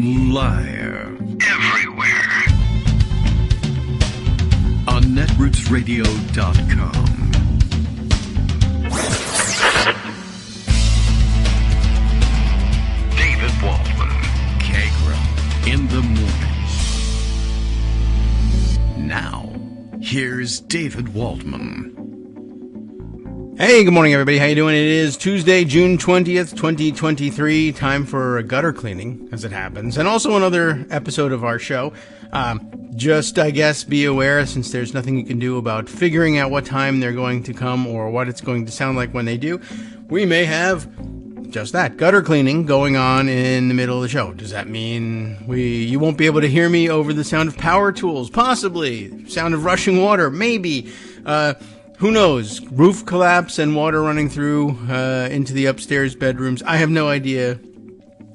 Live. Everywhere. On netrootsradio.com. David Waldman. Kagro. In the morning. Now, here's David Waldman. Hey, good morning, everybody. How you doing? It is Tuesday, June 20th, 2023. Time for a gutter cleaning, as it happens. And also another episode of our show. Just, I guess, be aware, since there's nothing you can do about figuring out what time they're going to come or what it's going to sound like when they do. We may have just that, gutter cleaning, going on in the middle of the show. Does that mean you won't be able to hear me over the sound of power tools? Possibly. Sound of rushing water? Maybe. Who knows? Roof collapse and water running through into the upstairs bedrooms. I have no idea.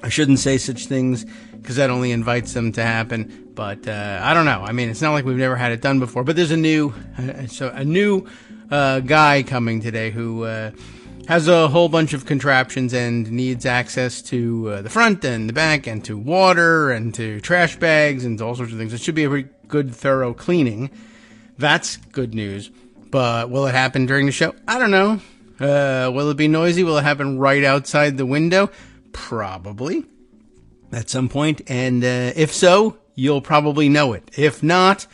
I shouldn't say such things because that only invites them to happen. But I don't know. I mean, it's not like we've never had it done before. But there's a new guy coming today who has a whole bunch of contraptions and needs access to the front and the back and to water and to trash bags and to all sorts of things. It should be a very good, thorough cleaning. That's good news. But will it happen during the show? I don't know. Will it be noisy? Will it happen right outside the window? Probably. At some point. And if so, you'll probably know it. If not,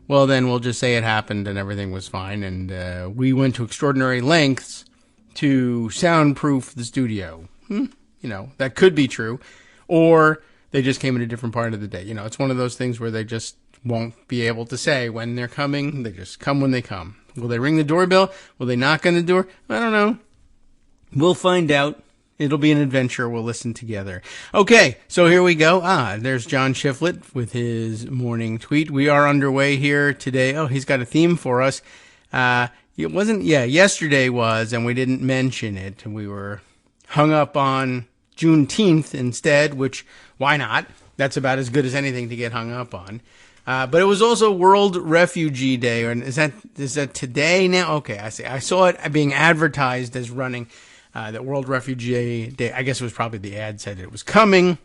well, then we'll just say it happened and everything was fine. And we went to extraordinary lengths to soundproof the studio. You know, that could be true. Or they just came in a different part of the day. You know, it's one of those things where they just won't be able to say when they're coming. They just come when they come. Will they ring the doorbell? Will they knock on the door? I don't know. We'll find out. It'll be an adventure. We'll listen together. Okay, so here we go. There's John Shiflett with his morning tweet. We are underway here today. Oh, he's got a theme for us. It wasn't, yesterday was, and we didn't mention it. We were hung up on Juneteenth instead, which, why not? That's about as good as anything to get hung up on. But it was also World Refugee Day, and is that today now? Okay, I see. I saw it being advertised as running, that World Refugee Day. I guess it was probably the ad said it was coming,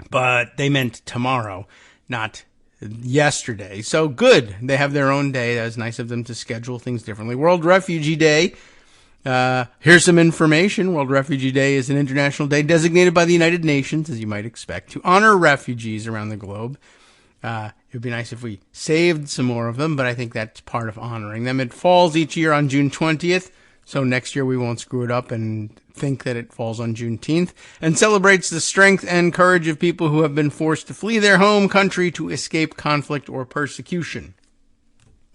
but they meant tomorrow, not yesterday. So good. They have their own day. That was nice of them to schedule things differently. World Refugee Day. Here's some information. World Refugee Day is an international day designated by the United Nations, as you might expect, to honor refugees around the globe. It would be nice if we saved some more of them, but I think that's part of honoring them. It falls each year on June 20th, so next year we won't screw it up and think that it falls on Juneteenth, and celebrates the strength and courage of people who have been forced to flee their home country to escape conflict or persecution.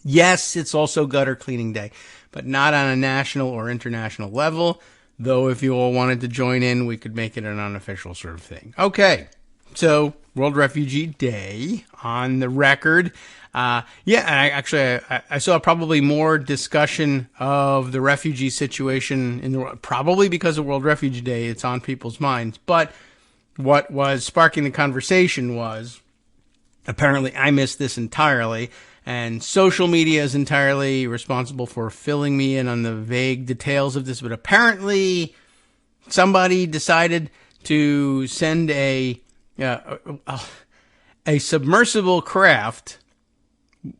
Yes, it's also gutter cleaning day, but not on a national or international level, though if you all wanted to join in, we could make it an unofficial sort of thing. Okay. So, World Refugee Day on the record. And I saw probably more discussion of the refugee situation in the world, probably because of World Refugee Day. It's on people's minds. But what was sparking the conversation was, apparently I missed this entirely, and social media is entirely responsible for filling me in on the vague details of this, but apparently somebody decided to send a submersible craft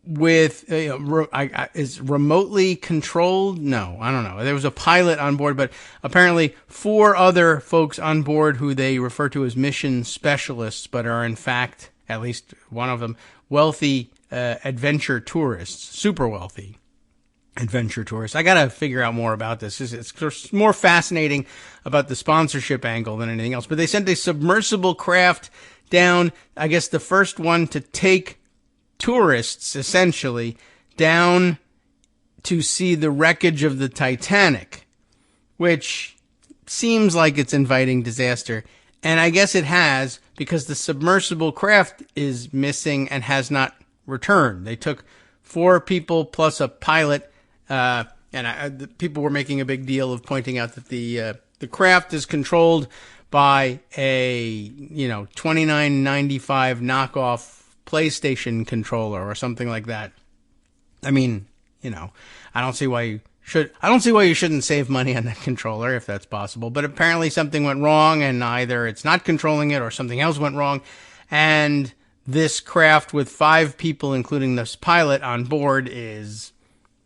with is remotely controlled. No, I don't know. There was a pilot on board, but apparently 4 other folks on board who they refer to as mission specialists, but are in fact, at least one of them, wealthy adventure tourists, super wealthy adventure tourists. I gotta figure out more about this. It's more fascinating about the sponsorship angle than anything else. But they sent a submersible craft down, I guess the first one to take tourists, essentially, down to see the wreckage of the Titanic, which seems like it's inviting disaster. And I guess it has, because the submersible craft is missing and has not returned. They took 4 people plus a pilot. The people were making a big deal of pointing out that the craft is controlled by a, $29.95 knockoff PlayStation controller or something like that. I mean, I don't see why you shouldn't save money on that controller if that's possible. But apparently something went wrong, and either it's not controlling it or something else went wrong, and this craft with 5 people, including this pilot on board, is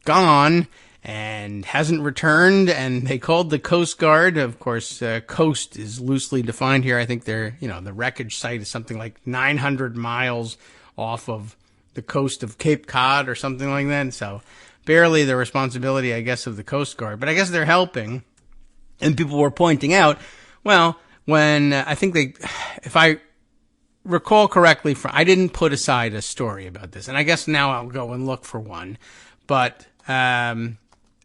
gone and hasn't returned, and they called the Coast Guard. Of course, coast is loosely defined here. I think the wreckage site is something like 900 miles off of the coast of Cape Cod or something like that. So barely the responsibility, I guess, of the Coast Guard. But I guess they're helping. And people were pointing out, well, when I think if I recall correctly, I didn't put aside a story about this. And I guess now I'll go and look for one. But I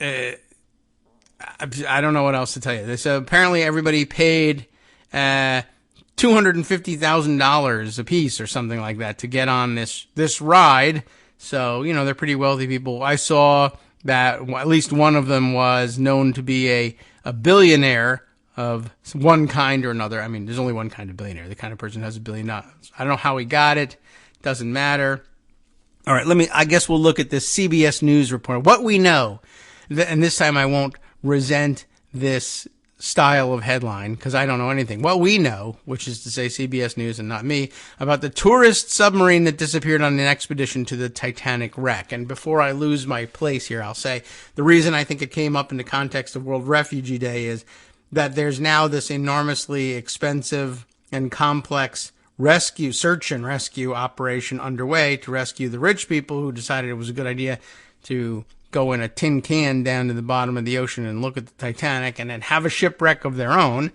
don't know what else to tell you. So apparently everybody paid $250,000 a piece or something like that to get on this ride. So, they're pretty wealthy people. I saw that at least one of them was known to be a billionaire of one kind or another. I mean, there's only one kind of billionaire. The kind of person who has $1 billion. I don't know how he got it. Doesn't matter. All right, I guess we'll look at this CBS News report. What we know, and this time I won't resent this style of headline because I don't know anything. What we know, which is to say CBS News and not me, about the tourist submarine that disappeared on an expedition to the Titanic wreck. And before I lose my place here, I'll say the reason I think it came up in the context of World Refugee Day is that there's now this enormously expensive and complex search and rescue operation underway to rescue the rich people who decided it was a good idea to go in a tin can down to the bottom of the ocean and look at the Titanic and then have a shipwreck of their own.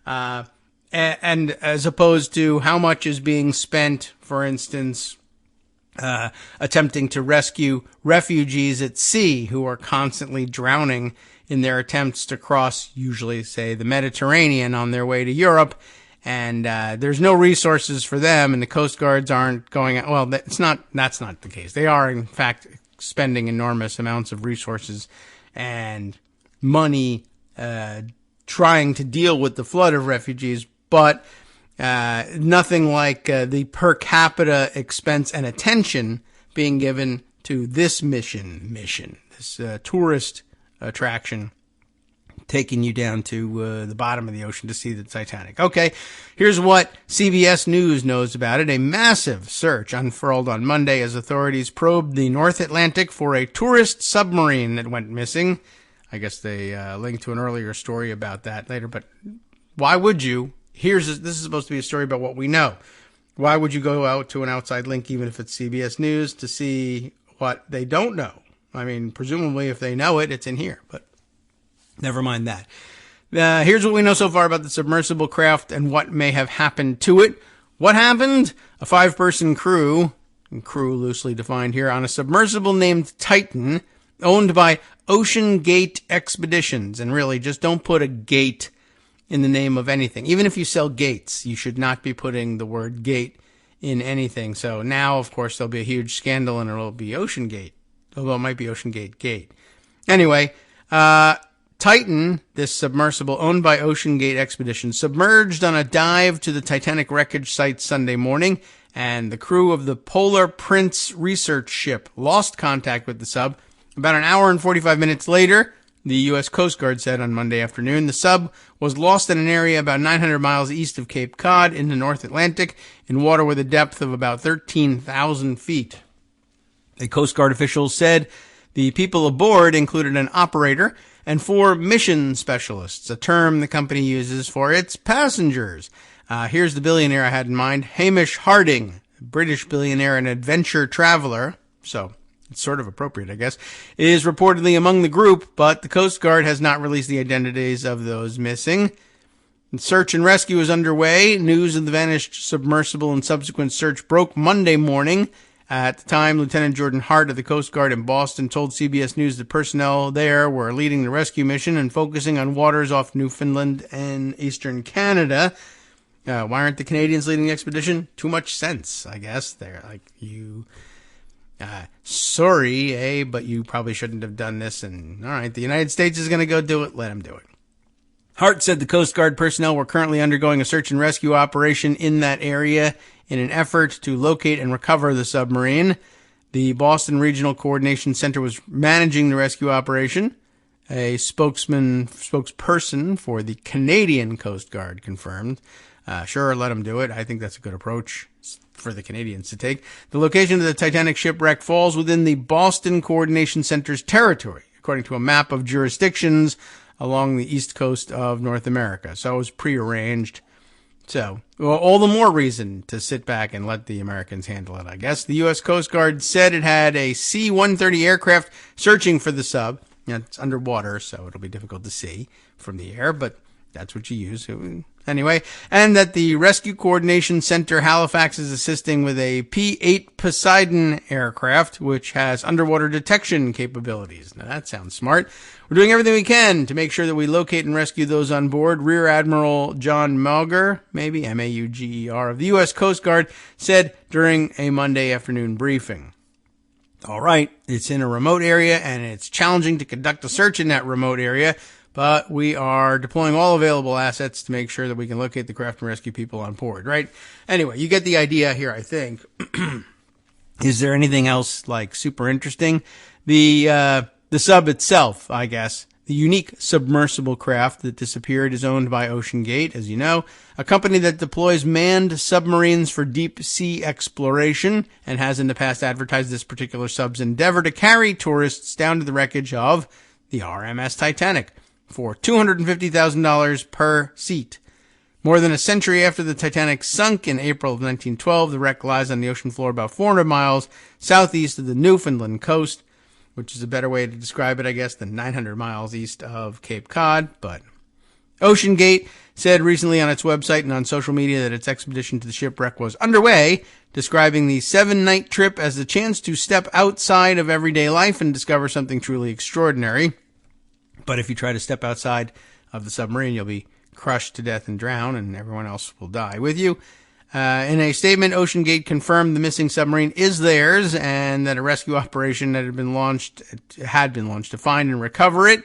And as opposed to how much is being spent, for instance, attempting to rescue refugees at sea who are constantly drowning in their attempts to cross, usually, say, the Mediterranean on their way to Europe. And there's no resources for them, and the Coast Guards aren't going. Well, that's not the case. They are, in fact, spending enormous amounts of resources and money trying to deal with the flood of refugees, but nothing like the per capita expense and attention being given to this mission, this tourist attraction taking you down to the bottom of the ocean to see the Titanic. Okay, here's what CBS News knows about it. A massive search unfurled on Monday as authorities probed the North Atlantic for a tourist submarine that went missing. I guess they linked to an earlier story about that later, but why would you? This is supposed to be a story about what we know. Why would you go out to an outside link, even if it's CBS News, to see what they don't know? I mean, presumably if they know it, it's in here, but never mind that. Here's what we know so far about the submersible craft and what may have happened to it. What happened? A 5-person crew loosely defined here, on a submersible named Titan, owned by Ocean Gate Expeditions. And really, just don't put a gate in the name of anything. Even if you sell gates, you should not be putting the word gate in anything. So now, of course, there'll be a huge scandal and it'll be Ocean Gate. Although it might be Ocean Gate Gate. Anyway, Titan, this submersible owned by Ocean Gate Expedition, submerged on a dive to the Titanic wreckage site Sunday morning, and the crew of the Polar Prince research ship lost contact with the sub. About an hour and 45 minutes later, the U.S. Coast Guard said on Monday afternoon, the sub was lost in an area about 900 miles east of Cape Cod in the North Atlantic in water with a depth of about 13,000 feet. A Coast Guard official said the people aboard included an operator and 4 mission specialists, a term the company uses for its passengers. Here's the billionaire I had in mind, Hamish Harding, a British billionaire and adventure traveler. So it's sort of appropriate, I guess, is reportedly among the group, but the Coast Guard has not released the identities of those missing. Search and rescue is underway. News of the vanished submersible and subsequent search broke Monday morning. At the time, Lieutenant Jordan Hart of the Coast Guard in Boston told CBS News that personnel there were leading the rescue mission and focusing on waters off Newfoundland and eastern Canada. Why aren't the Canadians leading the expedition? Too much sense, I guess. They're like, sorry, but you probably shouldn't have done this. And all right, the United States is going to go do it. Let them do it. Hart said the Coast Guard personnel were currently undergoing a search and rescue operation in that area in an effort to locate and recover the submarine. The Boston Regional Coordination Center was managing the rescue operation. A spokesperson for the Canadian Coast Guard confirmed. Sure, let them do it. I think that's a good approach. for the Canadians to take. The location of the Titanic shipwreck falls within the Boston Coordination Center's territory, according to a map of jurisdictions along the east coast of North America. So it was prearranged. So, well, all the more reason to sit back and let the Americans handle it, I guess. The U.S. Coast Guard said it had a C-130 aircraft searching for the sub. It's underwater, so it'll be difficult to see from the air, but that's what you use. Anyway, and that the Rescue Coordination Center Halifax is assisting with a P-8 Poseidon aircraft, which has underwater detection capabilities. Now, that sounds smart. We're doing everything we can to make sure that we locate and rescue those on board. Rear Admiral John Mauger, maybe M-A-U-G-E-R, of the U.S. Coast Guard, said during a Monday afternoon briefing. All right, it's in a remote area, and it's challenging to conduct a search in that remote area, but we are deploying all available assets to make sure that we can locate the craft and rescue people on board, right? Anyway, you get the idea here, I think. Is there anything else, like, super interesting? The sub itself, I guess, the unique submersible craft that disappeared is owned by OceanGate, as you know, a company that deploys manned submarines for deep sea exploration and has in the past advertised this particular sub's endeavor to carry tourists down to the wreckage of the RMS Titanic for $250,000 per seat. More than a century after the Titanic sunk in April of 1912, the wreck lies on the ocean floor about 400 miles southeast of the Newfoundland coast, which is a better way to describe it, I guess, than 900 miles east of Cape Cod. But OceanGate said recently on its website and on social media that its expedition to the shipwreck was underway, describing the 7-night trip as the chance to step outside of everyday life and discover something truly extraordinary. But if you try to step outside of the submarine, you'll be crushed to death and drown, and everyone else will die with you. In a statement, OceanGate confirmed the missing submarine is theirs and that a rescue operation that had been launched to find and recover it.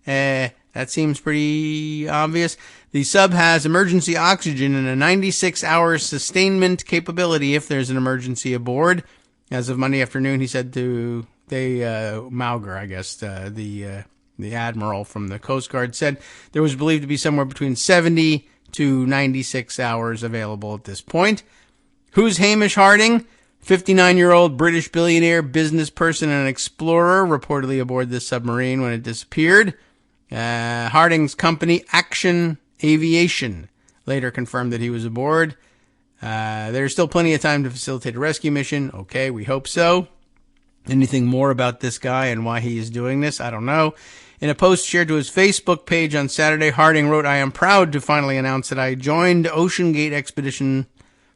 That seems pretty obvious. The sub has emergency oxygen and a 96-hour sustainment capability if there's an emergency aboard. As of Monday afternoon, he said to Mauger, I guess, the admiral from the Coast Guard, said there was believed to be somewhere between 70 to 96 hours available at this point. Who's Hamish Harding? 59-year-old British billionaire, business person, and explorer, reportedly aboard this submarine when it disappeared. Harding's company, Action Aviation, later confirmed that he was aboard. There's still plenty of time to facilitate a rescue mission. Okay, we hope so. Anything more about this guy and why he is doing this? I don't know. In a post shared to his Facebook page on Saturday, Harding wrote, "I am proud to finally announce that I joined OceanGate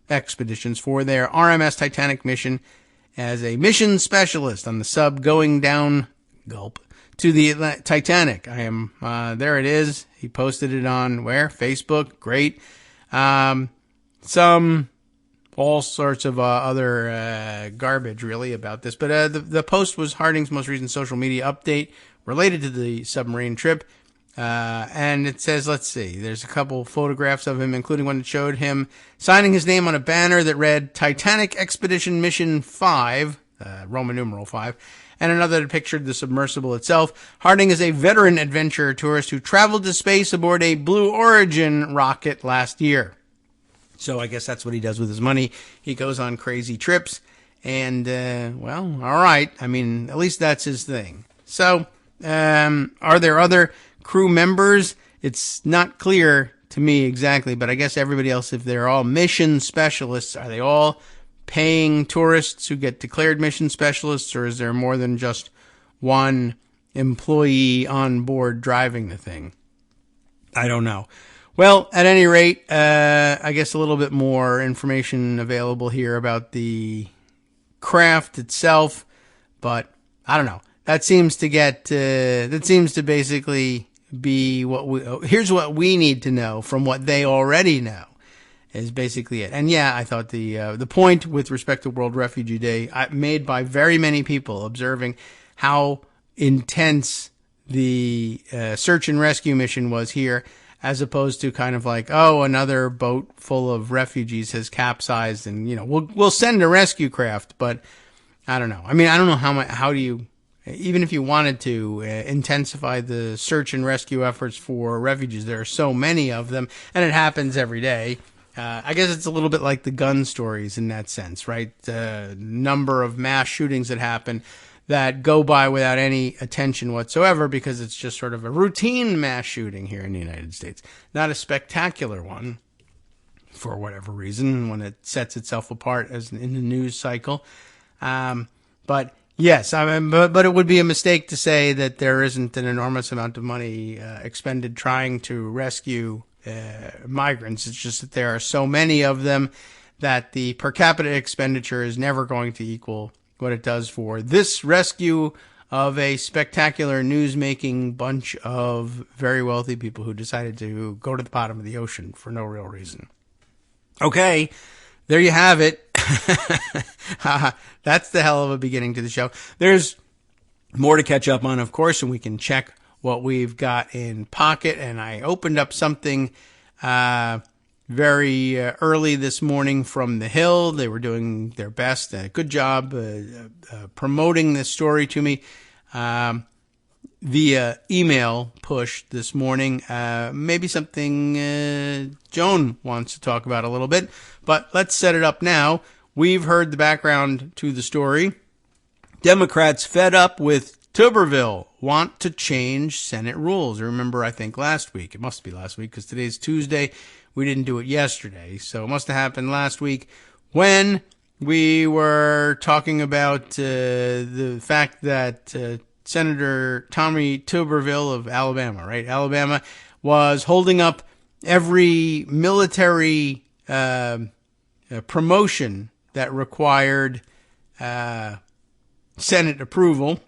Expeditions for their RMS Titanic mission as a mission specialist on the sub going down, to the Titanic. I am, there it is." He posted it on where? Facebook. Great. All sorts of other garbage, really, about this. But the post was Harding's most recent social media update related to the submarine trip. And it says, let's see, there's a couple photographs of him, including one that showed him signing his name on a banner that read Titanic Expedition Mission 5, Roman numeral 5, and another that pictured the submersible itself. Harding is a veteran adventure tourist who traveled to space aboard a Blue Origin rocket last year. So I guess that's what he does with his money. He goes on crazy trips. And, well, all right. I mean, at least that's his thing. So, are there other crew members? It's not clear to me exactly, but I guess everybody else, if they're all mission specialists, are they all paying tourists who get declared mission specialists, or is there more than just one employee on board driving the thing? I don't know. Well, at any rate, I guess a little bit more information available here about the craft itself, but I don't know. That seems to basically be here's what we need to know from what they already know, is basically it. And yeah, I thought the point with respect to World Refugee Day, made by very many people observing how intense the search and rescue mission was here, as opposed to kind of like, oh, another boat full of refugees has capsized and, we'll send a rescue craft. But I don't know. I mean, I don't know how do you, even if you wanted to intensify the search and rescue efforts for refugees, there are so many of them and it happens every day. I guess it's a little bit like the gun stories in that sense, right? Number of mass shootings that happen that go by without any attention whatsoever because it's just sort of a routine mass shooting here in the United States. Not a spectacular one for whatever reason when it sets itself apart as in the news cycle. But yes, but it would be a mistake to say that there isn't an enormous amount of money expended trying to rescue migrants. It's just that there are so many of them that the per capita expenditure is never going to equal what it does for this rescue of a spectacular news-making bunch of very wealthy people who decided to go to the bottom of the ocean for no real reason. Okay, there you have it. That's the hell of a beginning to the show. There's more to catch up on, of course, and we can check what we've got in pocket. And I opened up something very early this morning from The Hill. They were doing their best. Good job promoting this story to me via email push this morning. Maybe something Joan wants to talk about a little bit, but let's set it up now. We've heard the background to the story. Democrats fed up with Tuberville want to change Senate rules. Remember, I think last week, it must be last week because today's Tuesday. We didn't do it yesterday, so it must have happened last week when we were talking about the fact that Senator Tommy Tuberville of Alabama, right? Alabama was holding up every military promotion that required Senate approval,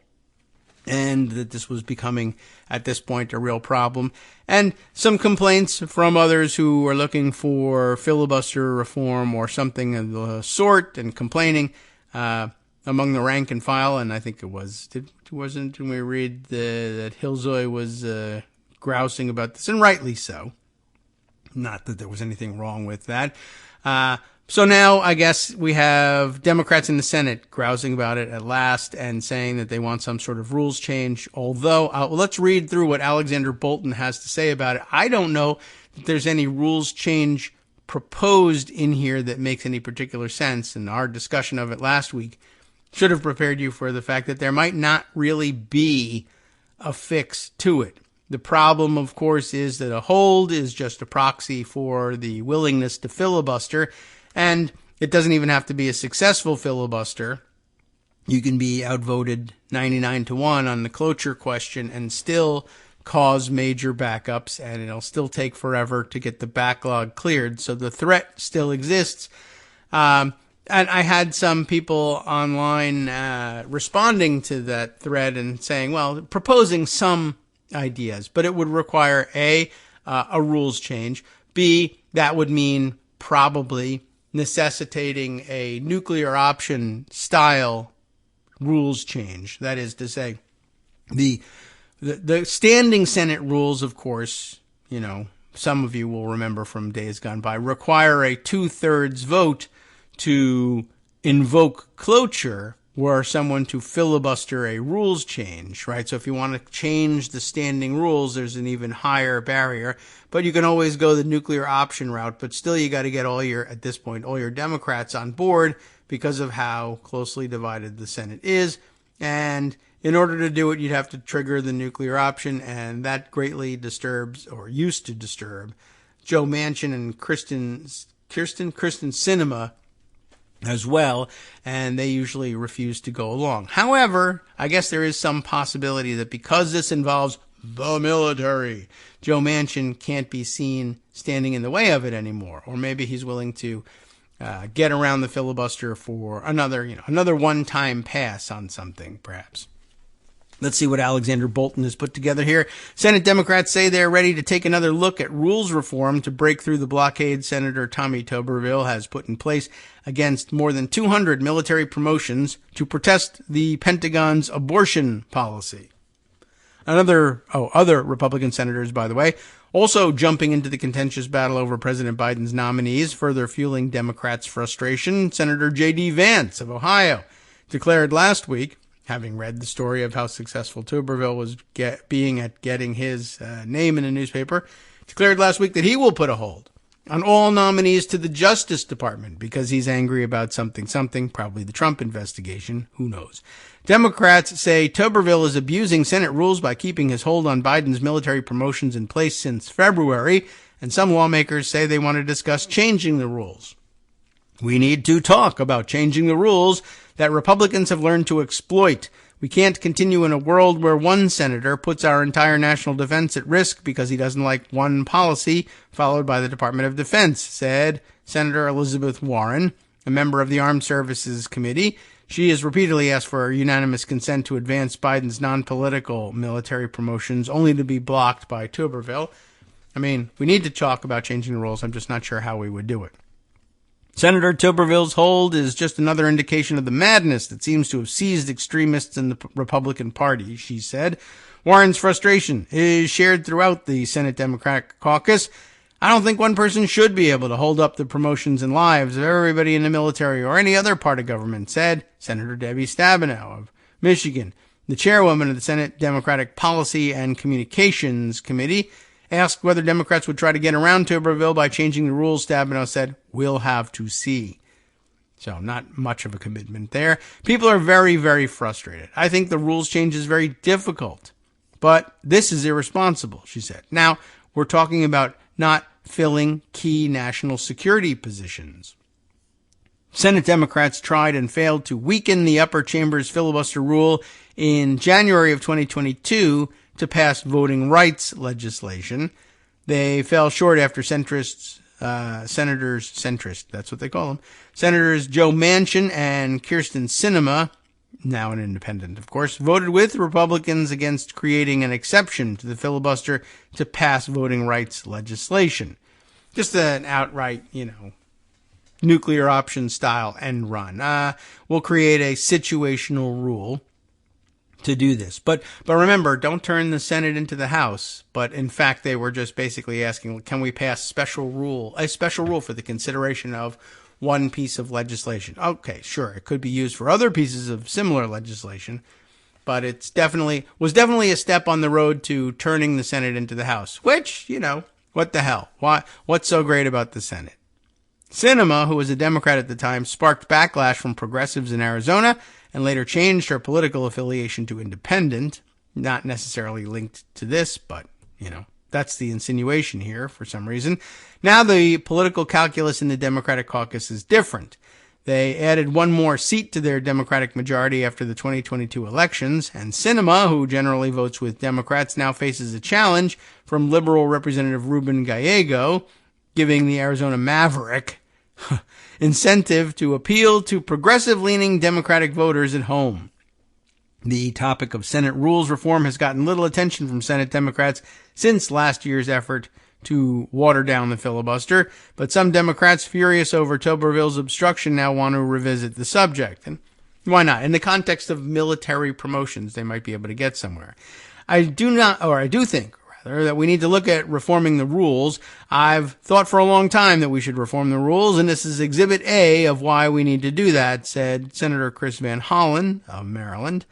and that this was becoming, at this point, a real problem. And some complaints from others who are looking for filibuster reform or something of the sort, and complaining among the rank and file. And I think it was, wasn't when we read that Hillzoy was grousing about this, and rightly so. Not that there was anything wrong with that. So now I guess we have Democrats in the Senate grousing about it at last and saying that they want some sort of rules change. Although, let's read through what Alexander Bolton has to say about it. I don't know that there's any rules change proposed in here that makes any particular sense. And our discussion of it last week should have prepared you for the fact that there might not really be a fix to it. The problem, of course, is that a hold is just a proxy for the willingness to filibuster. And it doesn't even have to be a successful filibuster. You can be outvoted 99-1 on the cloture question and still cause major backups, and it'll still take forever to get the backlog cleared. So the threat still exists. And I had some people online responding to that thread and saying, well, proposing some ideas, but it would require A, a rules change. B, that would mean probably necessitating a nuclear option style rules change. That is to say, the standing Senate rules, of course, you know, some of you will remember from days gone by, require a 2/3 vote to invoke cloture, were someone to filibuster a rules change, right? So if you want to change the standing rules, there's an even higher barrier. But you can always go the nuclear option route, but still you got to get at this point, all your Democrats on board because of how closely divided the Senate is. And in order to do it, you'd have to trigger the nuclear option, and that greatly disturbs, or used to disturb, Joe Manchin and Kristen Sinema as well, and they usually refuse to go along. However, I guess there is some possibility that because this involves the military, Joe Manchin can't be seen standing in the way of it anymore, or maybe he's willing to get around the filibuster for another one-time pass on something, perhaps. Let's see what Alexander Bolton has put together here. Senate Democrats say they're ready to take another look at rules reform to break through the blockade Senator Tommy Tuberville has put in place against more than 200 military promotions to protest the Pentagon's abortion policy. Other Republican senators, by the way, also jumping into the contentious battle over President Biden's nominees, further fueling Democrats' frustration. Senator J.D. Vance of Ohio declared last week, having read the story of how successful Tuberville was being at getting his name in a newspaper, declared last week that he will put a hold on all nominees to the Justice Department because he's angry about something, probably the Trump investigation. Who knows? Democrats say Tuberville is abusing Senate rules by keeping his hold on Biden's military promotions in place since February, and some lawmakers say they want to discuss changing the rules. We need to talk about changing the rules that Republicans have learned to exploit. We can't continue in a world where one senator puts our entire national defense at risk because he doesn't like one policy followed by the Department of Defense, said Senator Elizabeth Warren, a member of the Armed Services Committee. She has repeatedly asked for unanimous consent to advance Biden's non-political military promotions, only to be blocked by Tuberville. I mean, we need to talk about changing the rules. I'm just not sure how we would do it. Senator Tuberville's hold is just another indication of the madness that seems to have seized extremists in the Republican Party, she said. Warren's frustration is shared throughout the Senate Democratic caucus. I don't think one person should be able to hold up the promotions and lives of everybody in the military or any other part of government, said Senator Debbie Stabenow of Michigan. The chairwoman of the Senate Democratic Policy and Communications Committee asked whether Democrats would try to get around Tuberville by changing the rules. Stabenow said, "We'll have to see." So not much of a commitment there. People are very, very frustrated. I think the rules change is very difficult, but this is irresponsible, she said. Now, we're talking about not filling key national security positions. Senate Democrats tried and failed to weaken the upper chamber's filibuster rule in January of 2022 to pass voting rights legislation. They fell short after centrist, that's what they call them, Senators Joe Manchin and Kyrsten Sinema, now an independent, of course, voted with Republicans against creating an exception to the filibuster to pass voting rights legislation. Just an outright, nuclear option style end run. We'll create a situational rule to do this. But remember, don't turn the Senate into the House. But in fact, they were just basically asking, can we pass a special rule for the consideration of one piece of legislation? Okay, sure. It could be used for other pieces of similar legislation, but was definitely a step on the road to turning the Senate into the House, which, what the hell? What's so great about the Senate? Sinema, who was a Democrat at the time, sparked backlash from progressives in Arizona and later changed her political affiliation to independent. Not necessarily linked to this, but, that's the insinuation here for some reason. Now the political calculus in the Democratic caucus is different. They added one more seat to their Democratic majority after the 2022 elections, and Sinema, who generally votes with Democrats, now faces a challenge from liberal Representative Ruben Gallego, giving the Arizona Maverick incentive to appeal to progressive-leaning Democratic voters at home. The topic of Senate rules reform has gotten little attention from Senate Democrats since last year's effort to water down the filibuster, but some Democrats furious over Tuberville's obstruction now want to revisit the subject. And why not? In the context of military promotions, they might be able to get somewhere. I do think that we need to look at reforming the rules. I've thought for a long time that we should reform the rules, and this is Exhibit A of why we need to do that, said Senator Chris Van Hollen of Maryland.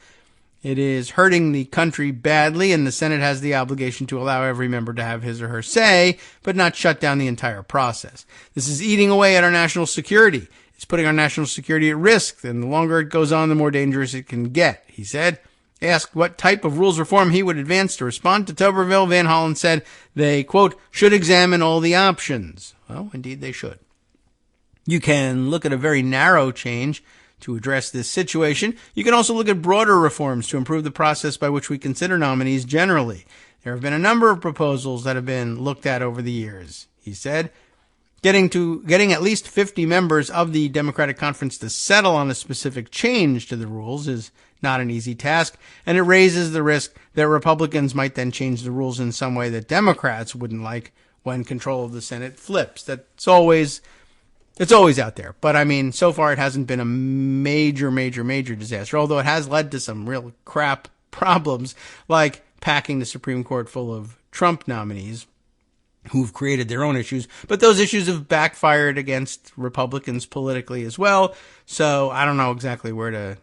It is hurting the country badly, and the Senate has the obligation to allow every member to have his or her say, but not shut down the entire process. This is eating away at our national security. It's putting our national security at risk, and the longer it goes on, the more dangerous it can get, he said. Asked what type of rules reform he would advance to respond to Tuberville, Van Hollen said they, quote, should examine all the options. Well, indeed they should. You can look at a very narrow change to address this situation. You can also look at broader reforms to improve the process by which we consider nominees generally. There have been a number of proposals that have been looked at over the years, he said. Getting at least 50 members of the Democratic Conference to settle on a specific change to the rules is not an easy task, and it raises the risk that Republicans might then change the rules in some way that Democrats wouldn't like when control of the Senate flips. It's always out there. But I mean, so far it hasn't been a major disaster, although it has led to some real crap problems, like packing the Supreme Court full of Trump nominees who've created their own issues. But those issues have backfired against Republicans politically as well. So I don't know exactly where to,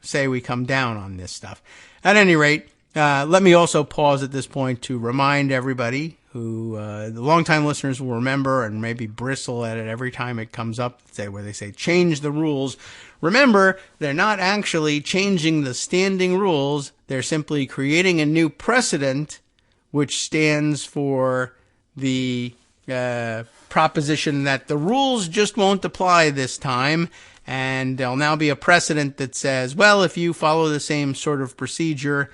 say we come down on this stuff. At any rate, let me also pause at this point to remind everybody who the longtime listeners will remember and maybe bristle at it every time it comes up, where they say change the rules. Remember, they're not actually changing the standing rules. They're simply creating a new precedent, which stands for the proposition that the rules just won't apply this time. And there'll now be a precedent that says, well, if you follow the same sort of procedure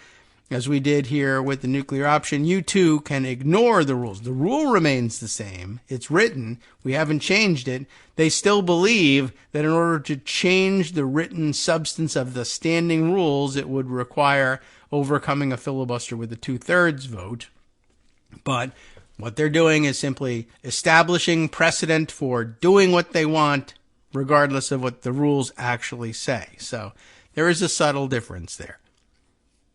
as we did here with the nuclear option, you too can ignore the rules. The rule remains the same. It's written. We haven't changed it. They still believe that in order to change the written substance of the standing rules, it would require overcoming a filibuster with a 2/3 vote. But what they're doing is simply establishing precedent for doing what they want, regardless of what the rules actually say. So there is a subtle difference there.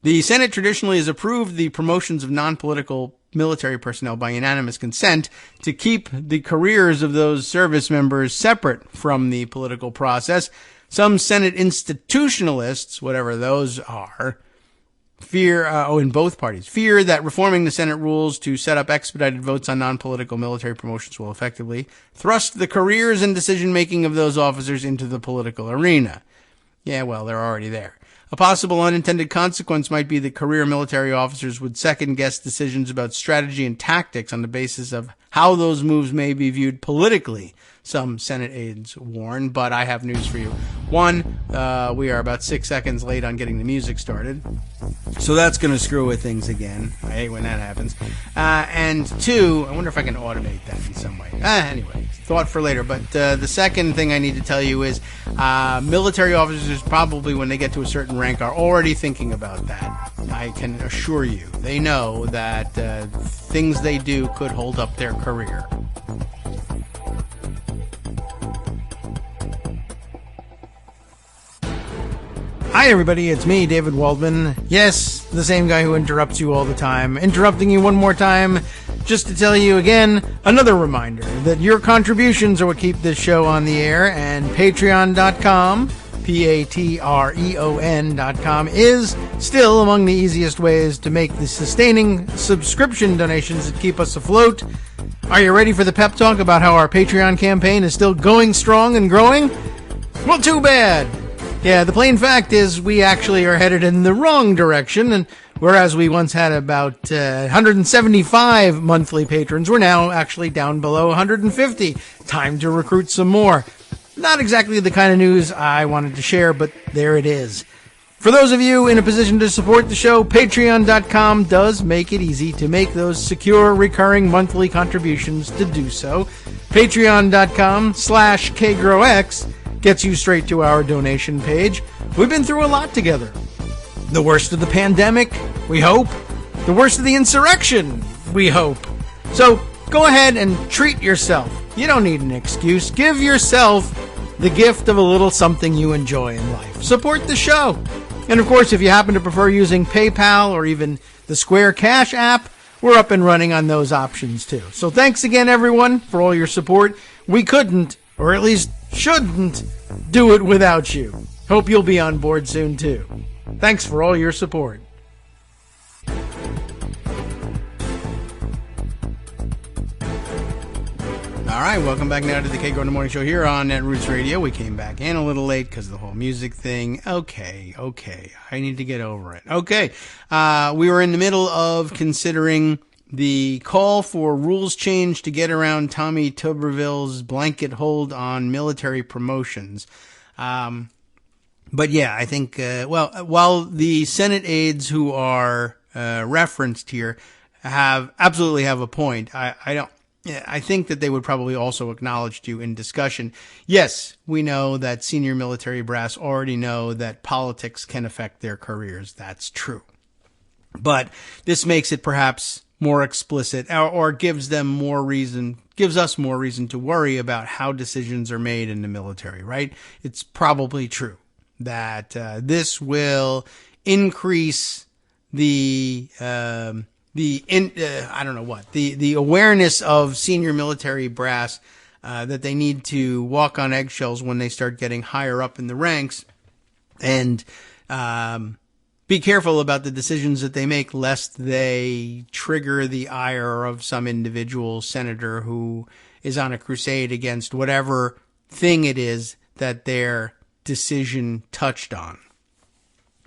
The Senate traditionally has approved the promotions of non-political military personnel by unanimous consent to keep the careers of those service members separate from the political process. Some Senate institutionalists, whatever those are, in both parties, fear that reforming the Senate rules to set up expedited votes on non-political military promotions will effectively thrust the careers and decision-making of those officers into the political arena. Yeah, well, they're already there. A possible unintended consequence might be that career military officers would second-guess decisions about strategy and tactics on the basis of how those moves may be viewed politically, some Senate aides warn. But I have news for you. One, we are about 6 seconds late on getting the music started, so that's going to screw with things again. I hate when that happens. And two, I wonder if I can automate that in some way. Anyway, thought for later. But the second thing I need to tell you is military officers probably, when they get to a certain rank, are already thinking about that. I can assure you. They know that things they do could hold up their career. Hi everybody, it's me, David Waldman. Yes, the same guy who interrupts you all the time. Interrupting you one more time, just to tell you again, another reminder that your contributions are what keep this show on the air, and patreon.com, patreon.com, is still among the easiest ways to make the sustaining subscription donations that keep us afloat. Are you ready for the pep talk about how our Patreon campaign is still going strong and growing? Well, too bad. Yeah, the plain fact is we actually are headed in the wrong direction, and whereas we once had about 175 monthly patrons, we're now actually down below 150. Time to recruit some more. Not exactly the kind of news I wanted to share, but there it is. For those of you in a position to support the show, patreon.com does make it easy to make those secure, recurring monthly contributions to do so. Patreon.com/KagroX gets you straight to our donation page. We've been through a lot together. The worst of the pandemic, we hope. The worst of the insurrection, we hope. So go ahead and treat yourself. You don't need an excuse. Give yourself the gift of a little something you enjoy in life. Support the show. And of course, if you happen to prefer using PayPal or even the Square Cash app, we're up and running on those options too. So thanks again, everyone, for all your support. We couldn't, or at least shouldn't, do it without you. Hope you'll be on board soon too. Thanks for all your support. All right, welcome back now to the Kagro in the Morning Show here on Netroots Radio. We came back in a little late because of the whole music thing. Okay, I need to get over it. Okay, we were in the middle of considering the call for rules change to get around Tommy Tuberville's blanket hold on military promotions. But yeah, I think, while the Senate aides who are referenced here absolutely have a point, I think that they would probably also acknowledge to you in discussion. Yes, we know that senior military brass already know that politics can affect their careers. That's true. But this makes it perhaps more explicit, or gives us more reason to worry about how decisions are made in the military, right? It's probably true that this will increase the awareness of senior military brass that they need to walk on eggshells when they start getting higher up in the ranks, and be careful about the decisions that they make, lest they trigger the ire of some individual senator who is on a crusade against whatever thing it is that their decision touched on.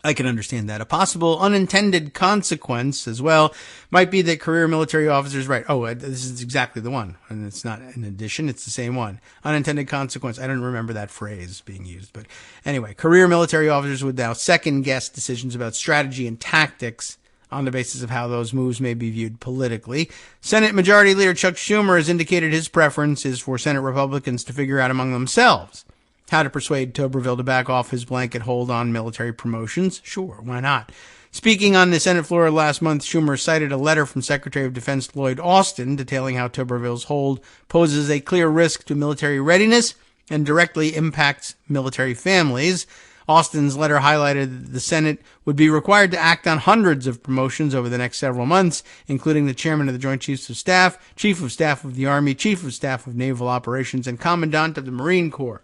I can understand that. A possible unintended consequence as well might be that career military officers, right? Oh, this is exactly the one. And it's not an addition. It's the same one. Unintended consequence. I don't remember that phrase being used. But anyway, career military officers would now second guess decisions about strategy and tactics on the basis of how those moves may be viewed politically. Senate Majority Leader Chuck Schumer has indicated his preference is for Senate Republicans to figure out among themselves how to persuade Tuberville to back off his blanket hold on military promotions. Sure, why not? Speaking on the Senate floor last month, Schumer cited a letter from Secretary of Defense Lloyd Austin detailing how Tuberville's hold poses a clear risk to military readiness and directly impacts military families. Austin's letter highlighted that the Senate would be required to act on hundreds of promotions over the next several months, including the Chairman of the Joint Chiefs of Staff, Chief of Staff of the Army, Chief of Staff of Naval Operations, and Commandant of the Marine Corps.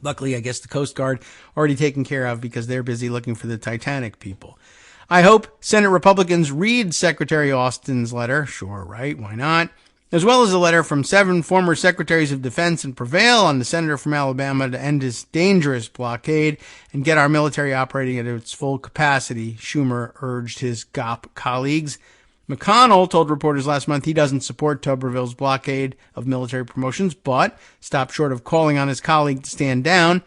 Luckily, I guess the Coast Guard already taken care of because they're busy looking for the Titanic people. I hope Senate Republicans read Secretary Austin's letter. Sure, right? Why not? As well as a letter from 7 former Secretaries of Defense and prevail on the senator from Alabama to end this dangerous blockade and get our military operating at its full capacity, Schumer urged his GOP colleagues. McConnell told reporters last month he doesn't support Tuberville's blockade of military promotions, but stopped short of calling on his colleague to stand down.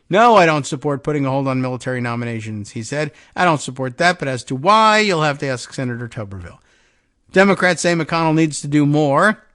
No, I don't support putting a hold on military nominations, he said. I don't support that, but as to why, you'll have to ask Senator Tuberville. Democrats say McConnell needs to do more.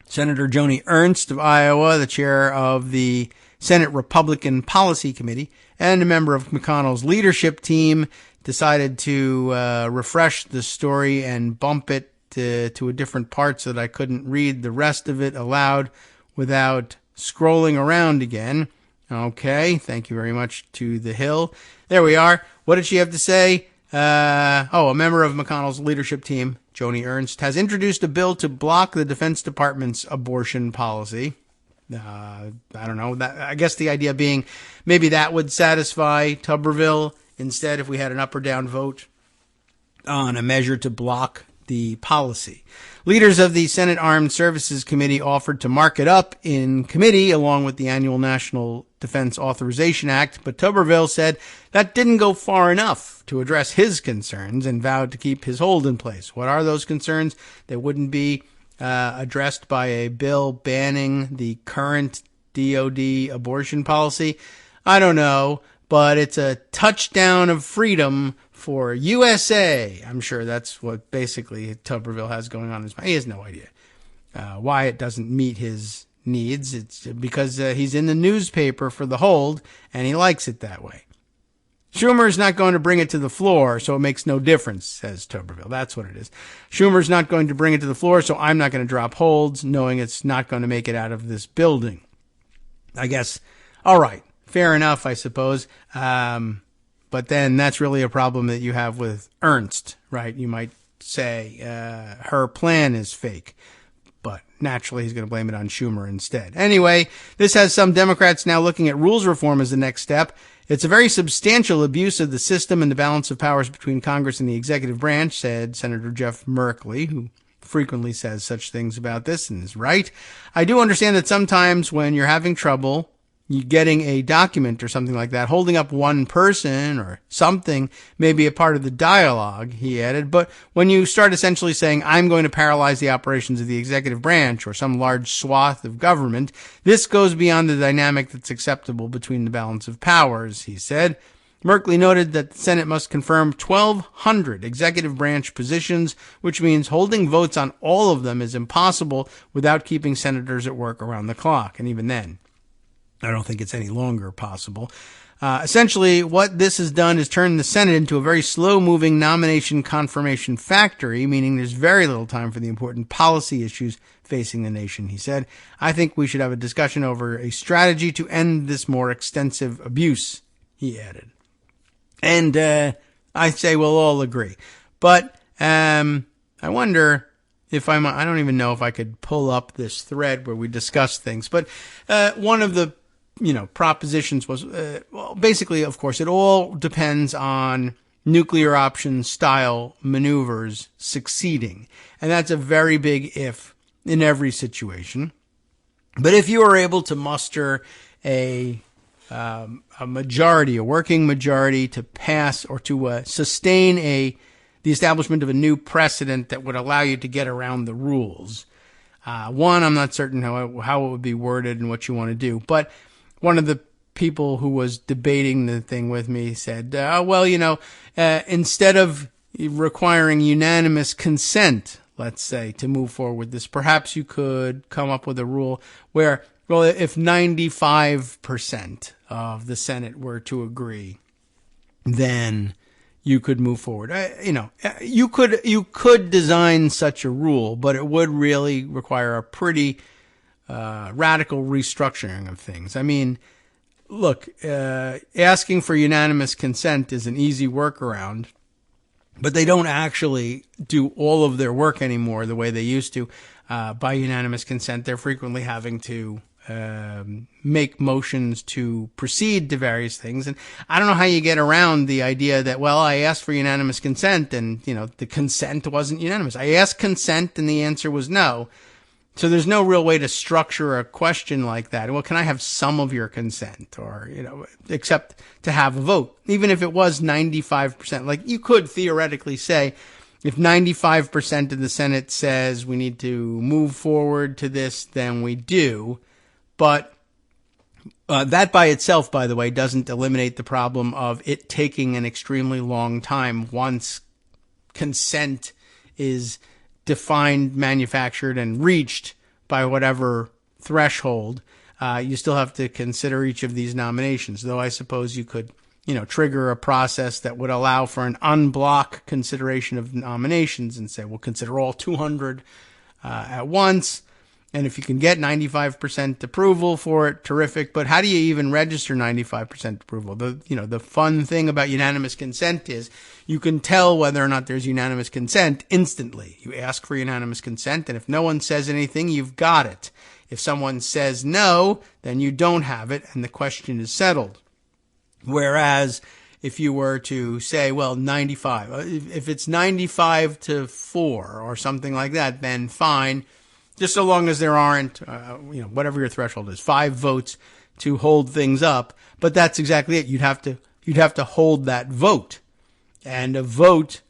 Senator Joni Ernst of Iowa, the chair of the Senate Republican Policy Committee and a member of McConnell's leadership team, decided to refresh the story and bump it to a different part so that I couldn't read the rest of it aloud without scrolling around again. Okay, thank you very much to The Hill. There we are. What did she have to say? A member of McConnell's leadership team, Joni Ernst, has introduced a bill to block the Defense Department's abortion policy. I don't know. I guess the idea being maybe that would satisfy Tuberville. Instead, if we had an up or down vote on a measure to block the policy. Leaders of the Senate Armed Services Committee offered to mark it up in committee along with the annual National Defense Authorization Act, but Tuberville said that didn't go far enough to address his concerns and vowed to keep his hold in place. What are those concerns? They wouldn't be addressed by a bill banning the current DOD abortion policy. I don't know. But it's a touchdown of freedom for USA. I'm sure that's what basically Tuberville has going on in his mind. He has no idea why it doesn't meet his needs. It's because he's in the newspaper for the hold, and he likes it that way. Schumer's not going to bring it to the floor, so it makes no difference, says Tuberville. That's what it is. Schumer's not going to bring it to the floor, so I'm not going to drop holds, knowing it's not going to make it out of this building. I guess, all right. Fair enough, I suppose. But then that's really a problem that you have with Ernst, right? You might say her plan is fake. But naturally, he's going to blame it on Schumer instead. Anyway, this has some Democrats now looking at rules reform as the next step. It's a very substantial abuse of the system and the balance of powers between Congress and the executive branch, said Senator Jeff Merkley, who frequently says such things about this and is right. I do understand that sometimes when you're having trouble you getting a document or something like that, holding up one person or something may be a part of the dialogue, he added. But when you start essentially saying, I'm going to paralyze the operations of the executive branch or some large swath of government, this goes beyond the dynamic that's acceptable between the balance of powers, he said. Merkley noted that the Senate must confirm 1,200 executive branch positions, which means holding votes on all of them is impossible without keeping senators at work around the clock. And even then, I don't think it's any longer possible. Essentially, what this has done is turn the Senate into a very slow-moving nomination confirmation factory, meaning there's very little time for the important policy issues facing the nation, he said. I think we should have a discussion over a strategy to end this more extensive abuse, he added. And I say we'll all agree. But I wonder if I don't even know if I could pull up this thread where we discuss things. But one of the propositions was, basically, of course, it all depends on nuclear option style maneuvers succeeding. And that's a very big if in every situation. But if you are able to muster a majority, a working majority to pass or to sustain the establishment of a new precedent that would allow you to get around the rules. One, I'm not certain how it would be worded and what you want to do, but one of the people who was debating the thing with me said, instead of requiring unanimous consent, let's say, to move forward with this, perhaps you could come up with a rule where, well, if 95% of the Senate were to agree, then you could move forward. You could design such a rule, but it would really require a pretty radical restructuring of things. I mean, look, asking for unanimous consent is an easy workaround, but they don't actually do all of their work anymore the way they used to. By unanimous consent, they're frequently having to make motions to proceed to various things. And I don't know how you get around the idea that, well, I asked for unanimous consent and, the consent wasn't unanimous. I asked consent and the answer was no. So there's no real way to structure a question like that. Well, can I have some of your consent or, except to have a vote, even if it was 95%? Like you could theoretically say, if 95% of the Senate says we need to move forward to this, then we do. But that by itself, by the way, doesn't eliminate the problem of it taking an extremely long time once consent is defined, manufactured, and reached by whatever threshold. You still have to consider each of these nominations, though I suppose you could, trigger a process that would allow for an unblock consideration of nominations and say, we'll consider all 200 at once. And if you can get 95% approval for it, terrific. But how do you even register 95% approval? The fun thing about unanimous consent is you can tell whether or not there's unanimous consent instantly. You ask for unanimous consent, and if no one says anything, you've got it. If someone says no, then you don't have it, and the question is settled. Whereas if you were to say, well, 95, if it's 95-4 or something like that, then fine. Just so long as there aren't, whatever your threshold is, 5 votes to hold things up. But that's exactly it. You'd have to hold that vote. And a vote,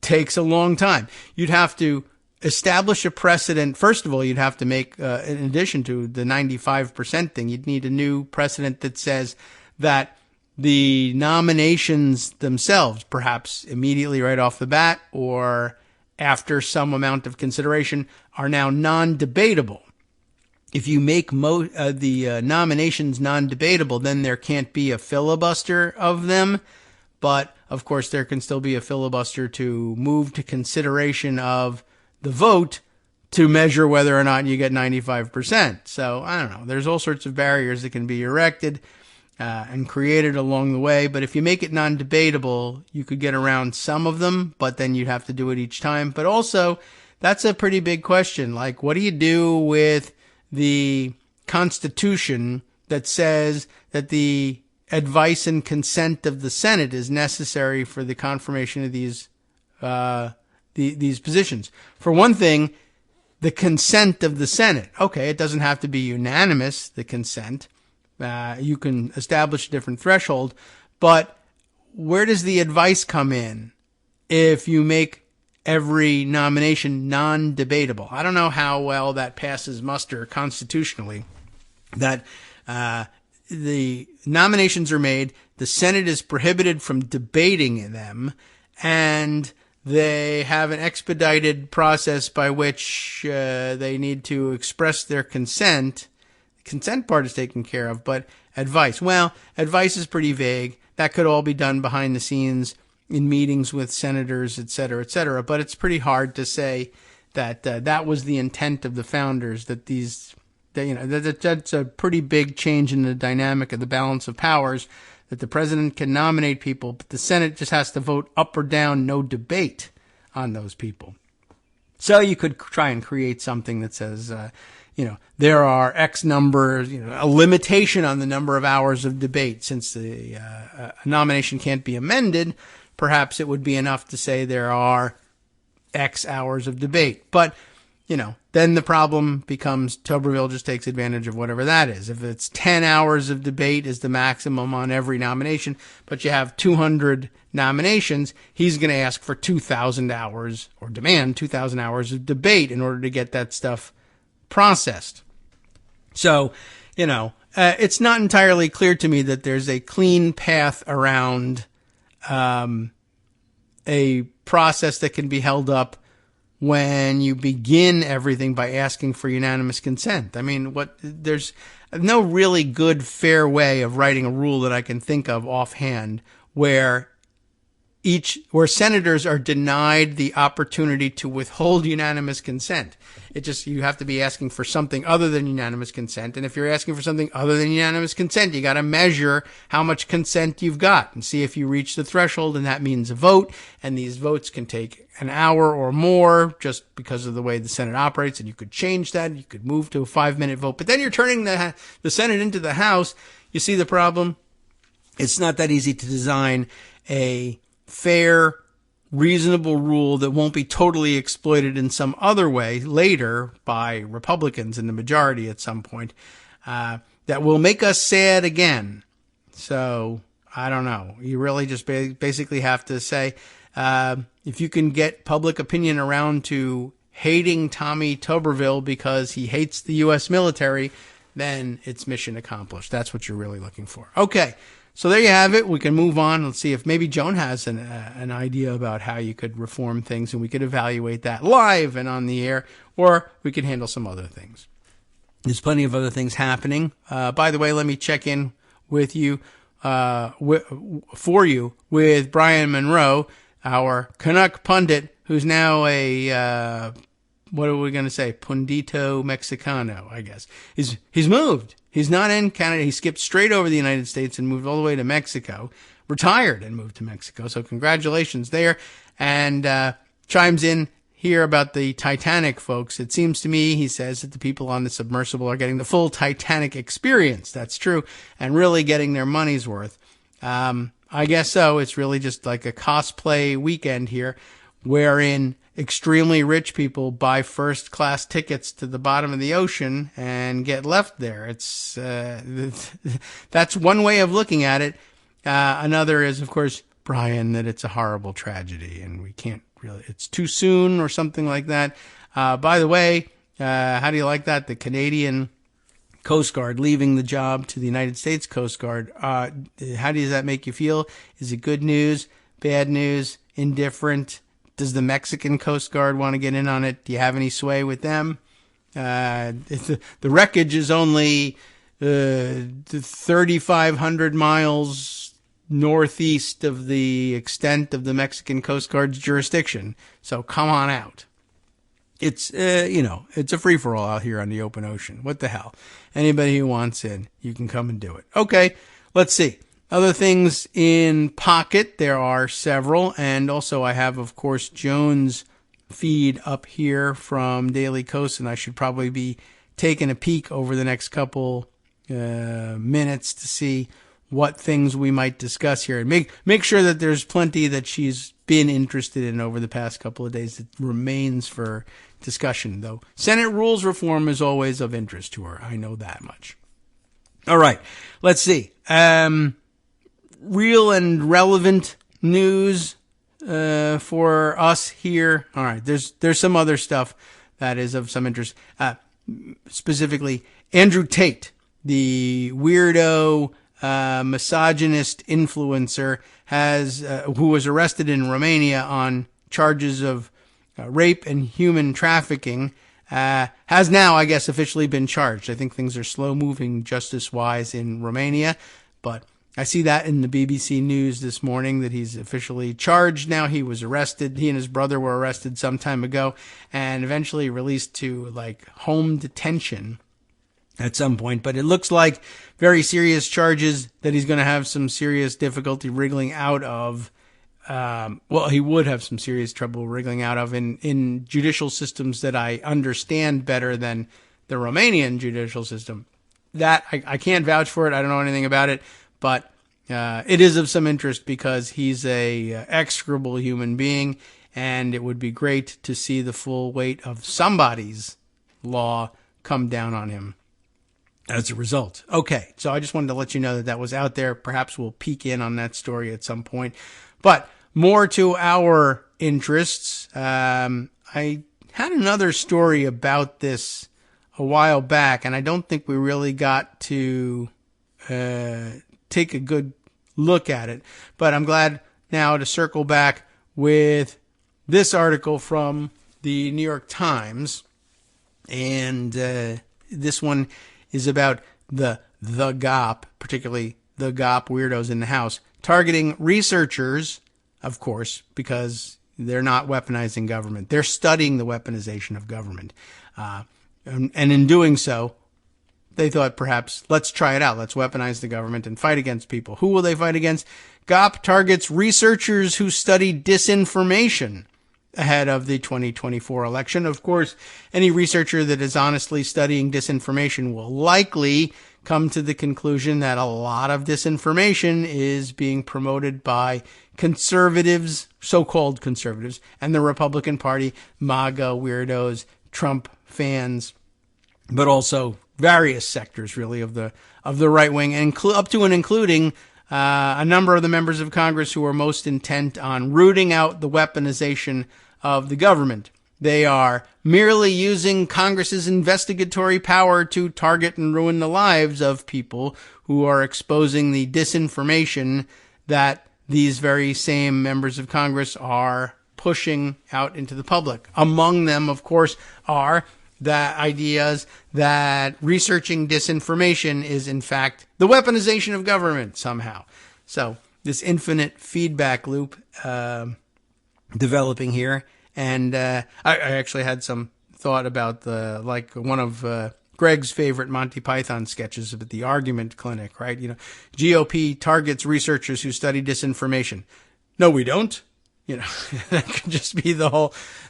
takes a long time. You'd have to establish a precedent. First of all, you'd have to make, in addition to the 95% thing, you'd need a new precedent that says that the nominations themselves, perhaps immediately right off the bat or after some amount of consideration, are now non-debatable. If you make the nominations non-debatable, then there can't be a filibuster of them. But, of course, there can still be a filibuster to move to consideration of the vote to measure whether or not you get 95%. So, I don't know. There's all sorts of barriers that can be erected and created along the way. But if you make it non-debatable, you could get around some of them, but then you'd have to do it each time. But also, that's a pretty big question. Like, what do you do with the Constitution that says that the advice and consent of the Senate is necessary for the confirmation of these positions? For one thing, the consent of the Senate. Okay, it doesn't have to be unanimous, the consent. You can establish a different threshold, but where does the advice come in if you make every nomination non-debatable? I don't know how well that passes muster constitutionally, that the nominations are made, the Senate is prohibited from debating them, and they have an expedited process by which they need to express their consent. Consent part is taken care of, but advice. Well, advice is pretty vague. That could all be done behind the scenes in meetings with senators, et cetera, but it's pretty hard to say that that was the intent of the founders, that that's a pretty big change in the dynamic of the balance of powers, that the president can nominate people, but the Senate just has to vote up or down, no debate on those people. So you could try and create something that says, there are X number, a limitation on the number of hours of debate. Since the nomination can't be amended, perhaps it would be enough to say there are X hours of debate. But, then the problem becomes Tuberville just takes advantage of whatever that is. If it's 10 hours of debate is the maximum on every nomination, but you have 200 nominations, he's going to ask for 2,000 hours or demand 2,000 hours of debate in order to get that stuff processed. So, it's not entirely clear to me that there's a clean path around a process that can be held up when you begin everything by asking for unanimous consent. I mean, there's no really good, fair way of writing a rule that I can think of offhand where senators are denied the opportunity to withhold unanimous consent. You have to be asking for something other than unanimous consent. And if you're asking for something other than unanimous consent, you got to measure how much consent you've got and see if you reach the threshold, and that means a vote. And these votes can take an hour or more just because of the way the Senate operates. And you could change that. You could move to a 5-minute vote, but then you're turning the Senate into the House. You see the problem? It's not that easy to design a fair, reasonable rule that won't be totally exploited in some other way later by Republicans in the majority at some point, that will make us sad again. So, I don't know. You really just basically have to say, if you can get public opinion around to hating Tommy Tuberville because he hates the U.S. military, then it's mission accomplished. That's what you're really looking for. Okay. So there you have it. We can move on. Let's see if maybe Joan has an idea about how you could reform things, and we could evaluate that live and on the air, or we could handle some other things. There's plenty of other things happening. By the way, let me check in with you, with Brian Monroe, our Canuck pundit, who's now a, what are we going to say? Pundito Mexicano, I guess. He's moved. He's not in Canada. He skipped straight over the United States and moved all the way to Mexico, retired and moved to Mexico. So congratulations there. And chimes in here about the Titanic, folks. It seems to me, he says, that the people on the submersible are getting the full Titanic experience. That's true. And really getting their money's worth. I guess so. It's really just like a cosplay weekend here, wherein extremely rich people buy first class tickets to the bottom of the ocean and get left there. It's, that's one way of looking at it. Another is, of course, Brian, that it's a horrible tragedy and we can't really, it's too soon or something like that. By the way, how do you like that? The Canadian Coast Guard leaving the job to the United States Coast Guard. How does that make you feel? Is it good news, bad news, indifferent? Does the Mexican Coast Guard want to get in on it? Do you have any sway with them? The wreckage is only 3,500 miles northeast of the extent of the Mexican Coast Guard's jurisdiction. So come on out. It's, it's a free-for-all out here on the open ocean. What the hell? Anybody who wants in, you can come and do it. Okay, let's see. Other things in pocket, there are several, and also I have, of course, Joan's feed up here from Daily Coast, and I should probably be taking a peek over the next couple minutes to see what things we might discuss here, and make sure that there's plenty that she's been interested in over the past couple of days that remains for discussion, though. Senate rules reform is always of interest to her. I know that much. All right, let's see. Real and relevant news for us here. All right, there's some other stuff that is of some interest. Specifically, Andrew Tate, the weirdo misogynist influencer, who was arrested in Romania on charges of rape and human trafficking, has now, I guess, officially been charged. I think things are slow moving justice-wise in Romania, but I see that in the BBC News this morning that he's officially charged now. He was arrested. He and his brother were arrested some time ago and eventually released to home detention at some point. But it looks like very serious charges that he's going to have some serious difficulty wriggling out of. He would have some serious trouble wriggling out of in judicial systems that I understand better than the Romanian judicial system. That, I can't vouch for it. I don't know anything about it, but it is of some interest because he's a execrable human being, and it would be great to see the full weight of somebody's law come down on him as a result. Okay, so I just wanted to let you know that that was out there. Perhaps we'll peek in on that story at some point. But more to our interests. I had another story about this a while back, and I don't think we really got to take a good look at it. But I'm glad now to circle back with this article from the New York Times. And this one is about the GOP, particularly the GOP weirdos in the House, targeting researchers, of course, because they're not weaponizing government. They're studying the weaponization of government. And in doing so, they thought perhaps, let's try it out. Let's weaponize the government and fight against people. Who will they fight against? GOP targets researchers who study disinformation ahead of the 2024 election. Of course, any researcher that is honestly studying disinformation will likely come to the conclusion that a lot of disinformation is being promoted by conservatives, so-called conservatives, and the Republican Party, MAGA weirdos, Trump fans, but also various sectors, really, of the right wing, and up to and including a number of the members of Congress who are most intent on rooting out the weaponization of the government. They are merely using Congress's investigatory power to target and ruin the lives of people who are exposing the disinformation that these very same members of Congress are pushing out into the public. Among them, of course, are the ideas that researching disinformation is, in fact, the weaponization of government somehow. So this infinite feedback loop developing here. And I actually had some thought about one of Greg's favorite Monty Python sketches about the argument clinic, right? You know, GOP targets researchers who study disinformation. No, we don't. You know, that could just be the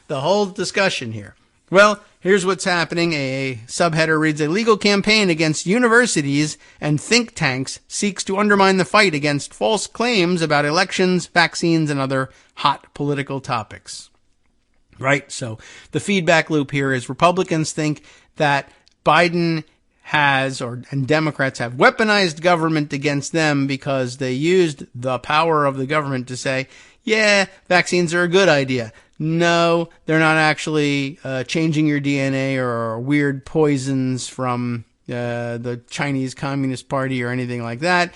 whole discussion here. Well, here's what's happening. A subheader reads, a legal campaign against universities and think tanks seeks to undermine the fight against false claims about elections, vaccines, and other hot political topics. Right? So the feedback loop here is Republicans think that Biden and Democrats have weaponized government against them because they used the power of the government to say, yeah, vaccines are a good idea. No, they're not actually changing your DNA or weird poisons from the Chinese Communist Party or anything like that.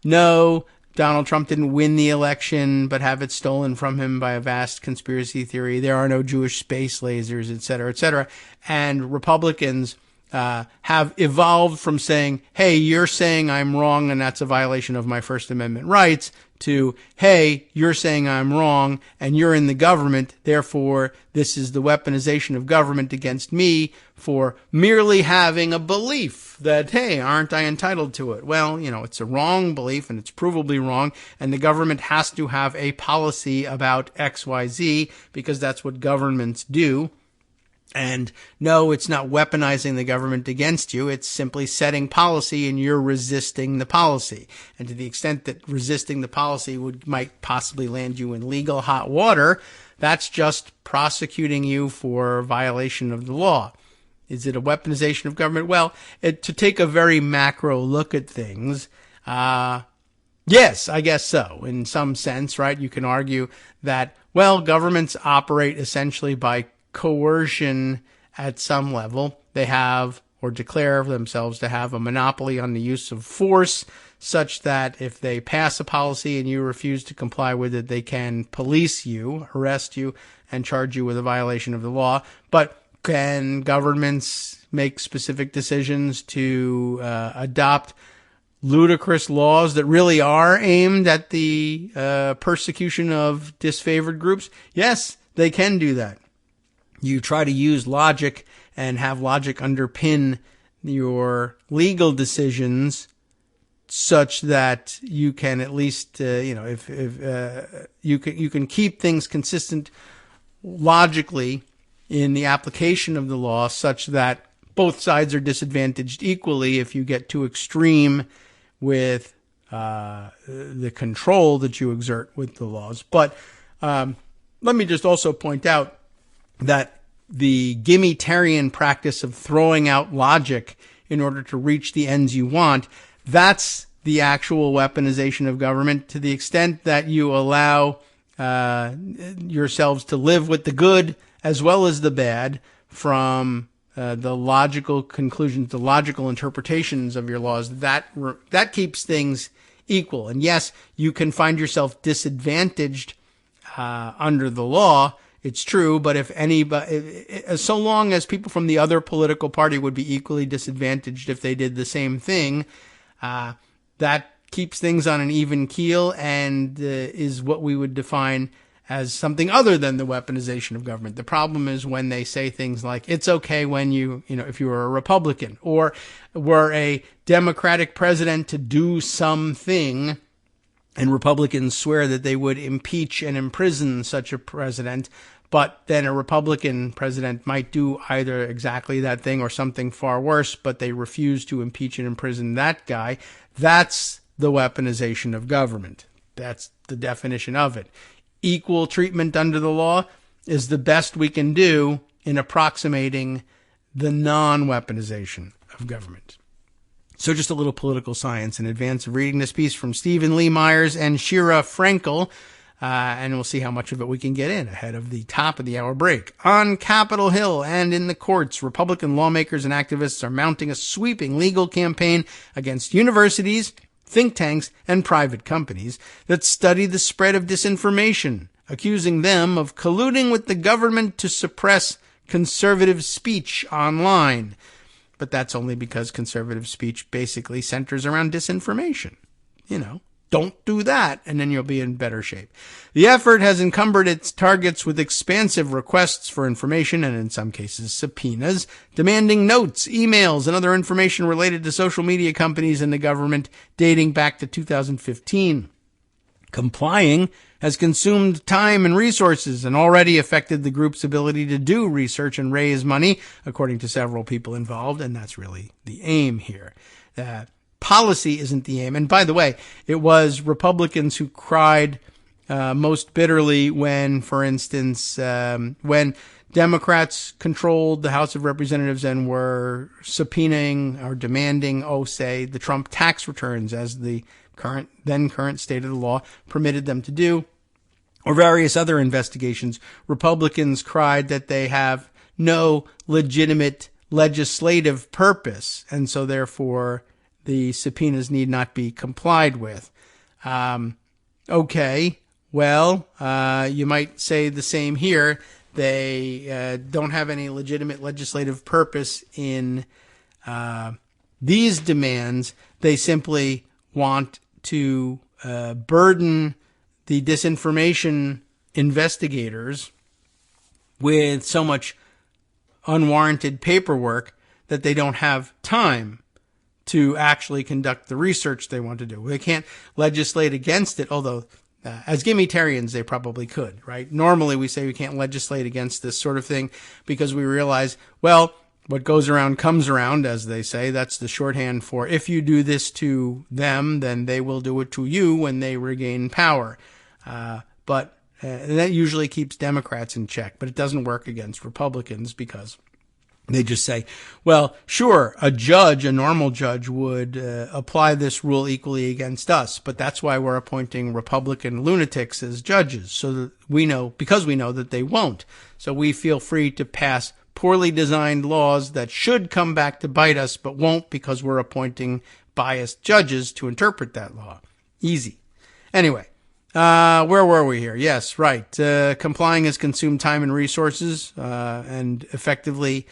No, Donald Trump didn't win the election but have it stolen from him by a vast conspiracy theory. There are no Jewish space lasers, et cetera, et cetera. And Republicans have evolved from saying, hey, you're saying I'm wrong and that's a violation of my First Amendment rights, to, hey, you're saying I'm wrong and you're in the government, therefore this is the weaponization of government against me for merely having a belief that, hey, aren't I entitled to it? Well, you know, it's a wrong belief and it's provably wrong, and the government has to have a policy about XYZ because that's what governments do. And no, it's not weaponizing the government against you. It's simply setting policy and you're resisting the policy. And to the extent that resisting the policy might possibly land you in legal hot water, that's just prosecuting you for violation of the law. Is it a weaponization of government? Well, to take a very macro look at things, yes, I guess so. In some sense, right? You can argue that, well, governments operate essentially by coercion at some level. They have or declare themselves to have a monopoly on the use of force, such that if they pass a policy and you refuse to comply with it, they can police you, arrest you, and charge you with a violation of the law. But can governments make specific decisions to adopt ludicrous laws that really are aimed at the persecution of disfavored groups? Yes, they can do that. You try to use logic and have logic underpin your legal decisions such that you can at least, if you can keep things consistent logically in the application of the law such that both sides are disadvantaged equally if you get too extreme with the control that you exert with the laws. But let me just also point out that the gimmitarian practice of throwing out logic in order to reach the ends you want, that's the actual weaponization of government, to the extent that you allow yourselves to live with the good as well as the bad from the logical conclusions, the logical interpretations of your laws. That keeps things equal. And yes, you can find yourself disadvantaged under the law. It's true, but if anybody, so long as people from the other political party would be equally disadvantaged if they did the same thing, that keeps things on an even keel and is what we would define as something other than the weaponization of government. The problem is when they say things like, it's okay when if you were a Republican or were a Democratic president to do something, and Republicans swear that they would impeach and imprison such a president, but then a Republican president might do either exactly that thing or something far worse, but they refuse to impeach and imprison that guy. That's the weaponization of government. That's the definition of it. Equal treatment under the law is the best we can do in approximating the non-weaponization of government. So just a little political science in advance of reading this piece from Stephen Lee Myers and Shira Frankel, and we'll see how much of it we can get in ahead of the top of the hour break. On Capitol Hill and in the courts, Republican lawmakers and activists are mounting a sweeping legal campaign against universities, think tanks, and private companies that study the spread of disinformation, accusing them of colluding with the government to suppress conservative speech online. But that's only because conservative speech basically centers around disinformation. Don't do that, and then you'll be in better shape. The effort has encumbered its targets with expansive requests for information and in some cases subpoenas, demanding notes, emails, and other information related to social media companies and the government dating back to 2015. Complying has consumed time and resources and already affected the group's ability to do research and raise money, according to several people involved, and that's really the aim here. Policy isn't the aim. And by the way, it was Republicans who cried most bitterly when, for instance, when Democrats controlled the House of Representatives and were subpoenaing or demanding, say, the Trump tax returns as the then current state of the law permitted them to do, or various other investigations. Republicans cried that they have no legitimate legislative purpose, and so therefore the subpoenas need not be complied with. Okay, well, you might say the same here. They don't have any legitimate legislative purpose in these demands. They simply want to burden the disinformation investigators with so much unwarranted paperwork that they don't have time to actually conduct the research they want to do. They can't legislate against it, although as gimmitarians they probably could, right? Normally we say we can't legislate against this sort of thing because we realize, well, what goes around comes around, as they say. That's the shorthand for if you do this to them, then they will do it to you when they regain power. But that usually keeps Democrats in check, but it doesn't work against Republicans because they just say, well, sure, a normal judge would apply this rule equally against us, but that's why we're appointing Republican lunatics as judges, so that because we know that they won't. So we feel free to pass poorly designed laws that should come back to bite us, but won't because we're appointing biased judges to interpret that law. Easy. Anyway, where were we here? Yes, right. Complying has consumed time and resources, and effectively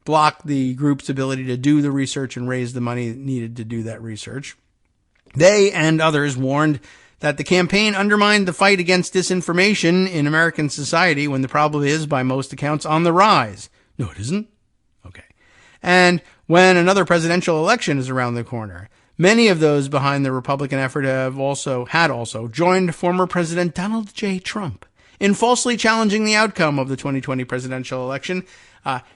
block the group's ability to do the research and raise the money needed to do that research. They and others warned that the campaign undermined the fight against disinformation in American society when the problem is, by most accounts, on the rise. No, it isn't. Okay. And when another presidential election is around the corner, many of those behind the Republican effort had also joined former President Donald J. Trump in falsely challenging the outcome of the 2020 presidential election.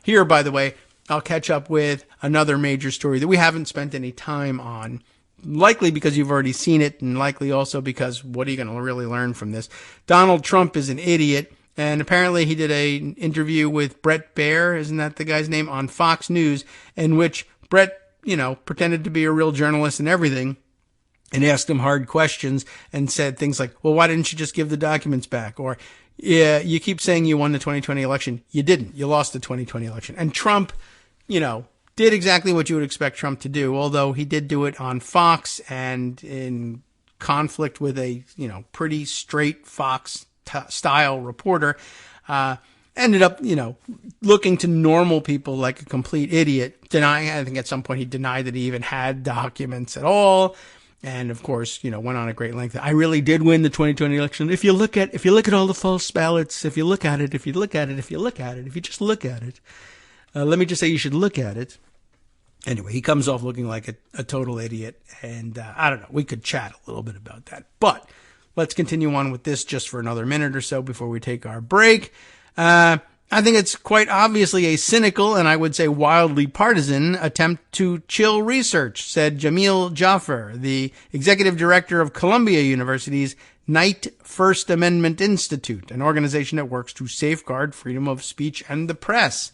Here, by the way, I'll catch up with another major story that we haven't spent any time on, likely because you've already seen it, and likely also because what are you going to really learn from this? Donald Trump is an idiot, and apparently he did an interview with Brett Baier, isn't that the guy's name, on Fox News, in which Brett, pretended to be a real journalist and everything, and asked him hard questions and said things like, well, why didn't you just give the documents back? Or, yeah, you keep saying you won the 2020 election. You didn't. You lost the 2020 election. And Trump, did exactly what you would expect Trump to do, although he did do it on Fox and in conflict with a, pretty straight Fox style reporter, ended up, looking to normal people like a complete idiot, I think at some point he denied that he even had documents at all. And of course, went on a great length. I really did win the 2020 election. If you look at all the false ballots, if you just look at it, let me just say you should look at it. Anyway, he comes off looking like a total idiot. And, I don't know, we could chat a little bit about that, but let's continue on with this just for another minute or so before we take our break. I think it's quite obviously a cynical and I would say wildly partisan attempt to chill research, said Jamil Jaffer, the executive director of Columbia University's Knight First Amendment Institute, an organization that works to safeguard freedom of speech and the press.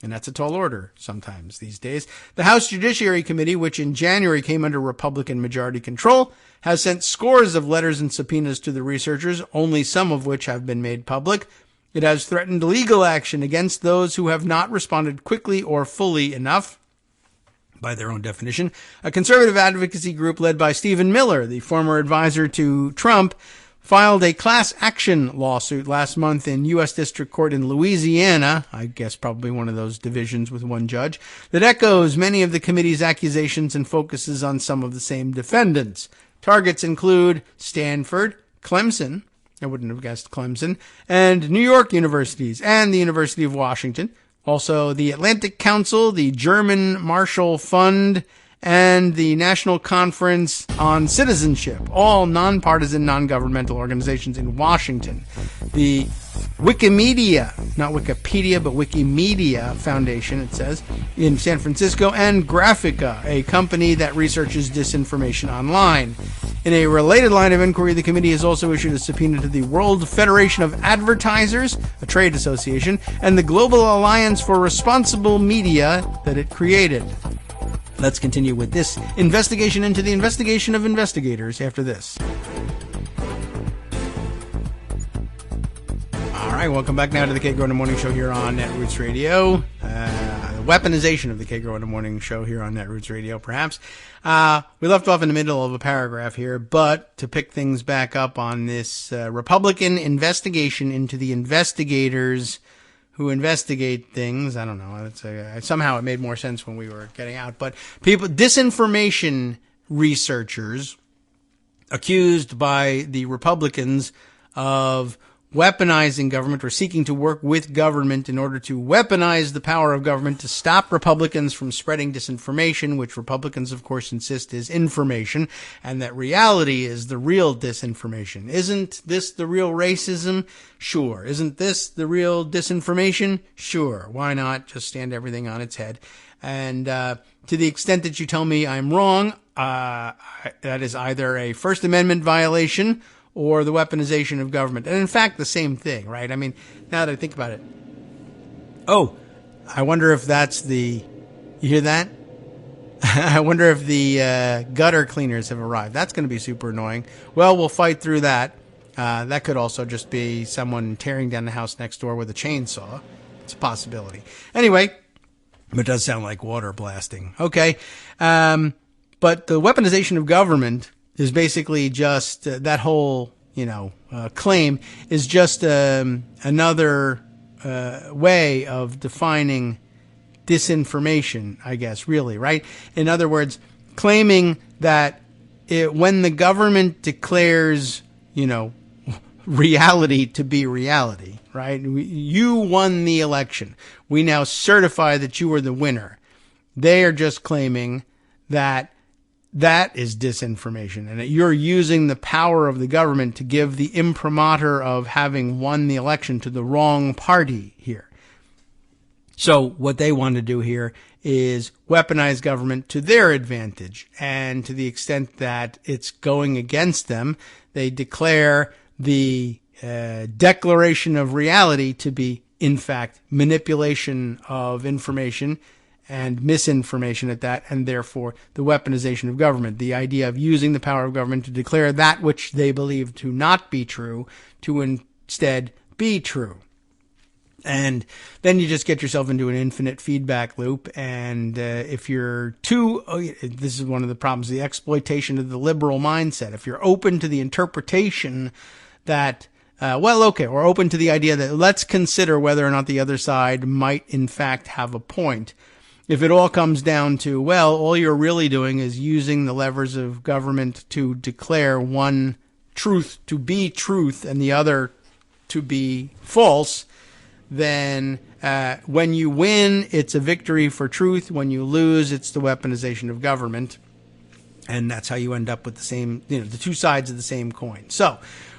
And that's a tall order sometimes these days. The House Judiciary Committee, which in January came under Republican majority control, has sent scores of letters and subpoenas to the researchers, only some of which have been made public. It has threatened legal action against those who have not responded quickly or fully enough. By their own definition, a conservative advocacy group led by Stephen Miller, the former advisor to Trump, filed a class action lawsuit last month in U.S. District Court in Louisiana, I guess probably one of those divisions with one judge, that echoes many of the committee's accusations and focuses on some of the same defendants. Targets include Stanford, Clemson, I wouldn't have guessed Clemson, and New York universities and the University of Washington. Also, the Atlantic Council, the German Marshall Fund, and the National Conference on Citizenship, all nonpartisan, non-governmental organizations in Washington. The Wikimedia, not Wikipedia, but Wikimedia Foundation, it says, in San Francisco, and Graphica, a company that researches disinformation online. In a related line of inquiry, the committee has also issued a subpoena to the World Federation of Advertisers, a trade association, and the Global Alliance for Responsible Media that it created. Let's continue with this investigation into the investigation of investigators after this. All right, welcome back now to the Kagro in the Morning Show here on Netroots Radio. Weaponization of the Kagro in the Morning Show here on Netroots Radio, perhaps. We left off in the middle of a paragraph here, but to pick things back up on this Republican investigation into the investigators who investigate things. I don't know. Somehow it made more sense when we were getting out. But disinformation researchers accused by the Republicans of weaponizing government or seeking to work with government in order to weaponize the power of government to stop Republicans from spreading disinformation, which Republicans, of course, insist is information, and that reality is the real disinformation. Isn't this the real racism? Sure. Isn't this the real disinformation? Sure. Why not just stand everything on its head? And to the extent that you tell me I'm wrong, that is either a First Amendment violation or the weaponization of government. And in fact, the same thing, right? I mean, now that I think about it. Oh, I wonder if that's you hear that? I wonder if the gutter cleaners have arrived. That's going to be super annoying. Well, we'll fight through that. That could also just be someone tearing down the house next door with a chainsaw. It's a possibility. Anyway, it does sound like water blasting. Okay. But the weaponization of government is basically just that whole, claim is just another way of defining disinformation, I guess, really, right? In other words, claiming that when the government declares, reality to be reality, right? You won the election. We now certify that you were the winner. They are just claiming that is disinformation, and that you're using the power of the government to give the imprimatur of having won the election to the wrong party here. So what they want to do here is weaponize government to their advantage. And to the extent that it's going against them, they declare the declaration of reality to be, in fact, manipulation of information and misinformation at that, and therefore the weaponization of government. The idea of using the power of government to declare that which they believe to not be true to instead be true. And then you just get yourself into an infinite feedback loop. And if you're this is one of the problems, the exploitation of the liberal mindset. If you're open to the interpretation that, or open to the idea that let's consider whether or not the other side might in fact have a point. If it all comes down to, all you're really doing is using the levers of government to declare one truth to be truth and the other to be false, then when you win, it's a victory for truth. When you lose, it's the weaponization of government. And that's how you end up with the same, the two sides of the same coin. So,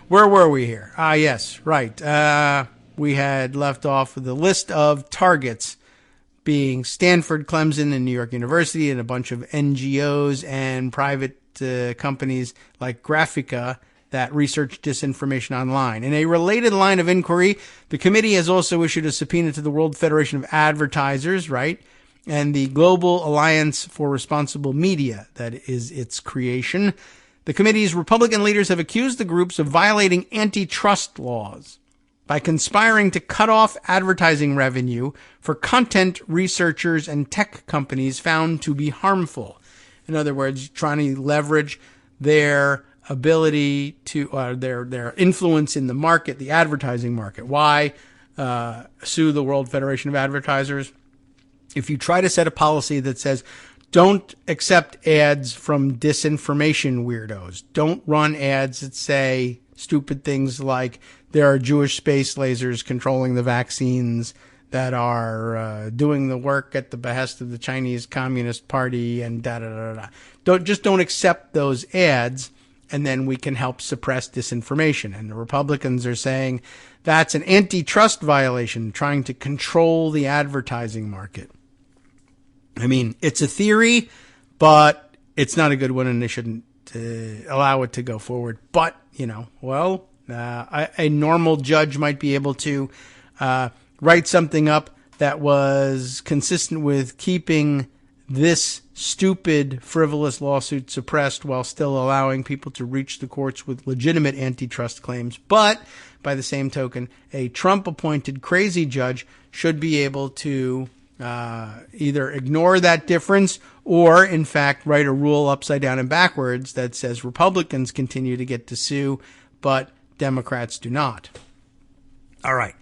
where were we here? Yes, right. We had left off with the list of targets being Stanford, Clemson, and New York University, and a bunch of NGOs and private companies like Graphica that research disinformation online. In a related line of inquiry, the committee has also issued a subpoena to the World Federation of Advertisers, right? And the Global Alliance for Responsible Media, that is its creation. The committee's Republican leaders have accused the groups of violating antitrust laws by conspiring to cut off advertising revenue for content researchers and tech companies found to be harmful. In other words, trying to leverage their ability to, their influence in the market, the advertising market. Why sue the World Federation of Advertisers? If you try to set a policy that says, don't accept ads from disinformation weirdos, don't run ads that say stupid things like there are Jewish space lasers controlling the vaccines that are doing the work at the behest of the Chinese Communist Party and da-da-da-da. Don't accept those ads, and then we can help suppress disinformation. And the Republicans are saying that's an antitrust violation, trying to control the advertising market. I mean, it's a theory, but it's not a good one, and they shouldn't allow it to go forward. But, a normal judge might be able to write something up that was consistent with keeping this stupid, frivolous lawsuit suppressed while still allowing people to reach the courts with legitimate antitrust claims. But, by the same token, a Trump-appointed crazy judge should be able to either ignore that difference or, in fact, write a rule upside down and backwards that says Republicans continue to get to sue, but Democrats do not. All right.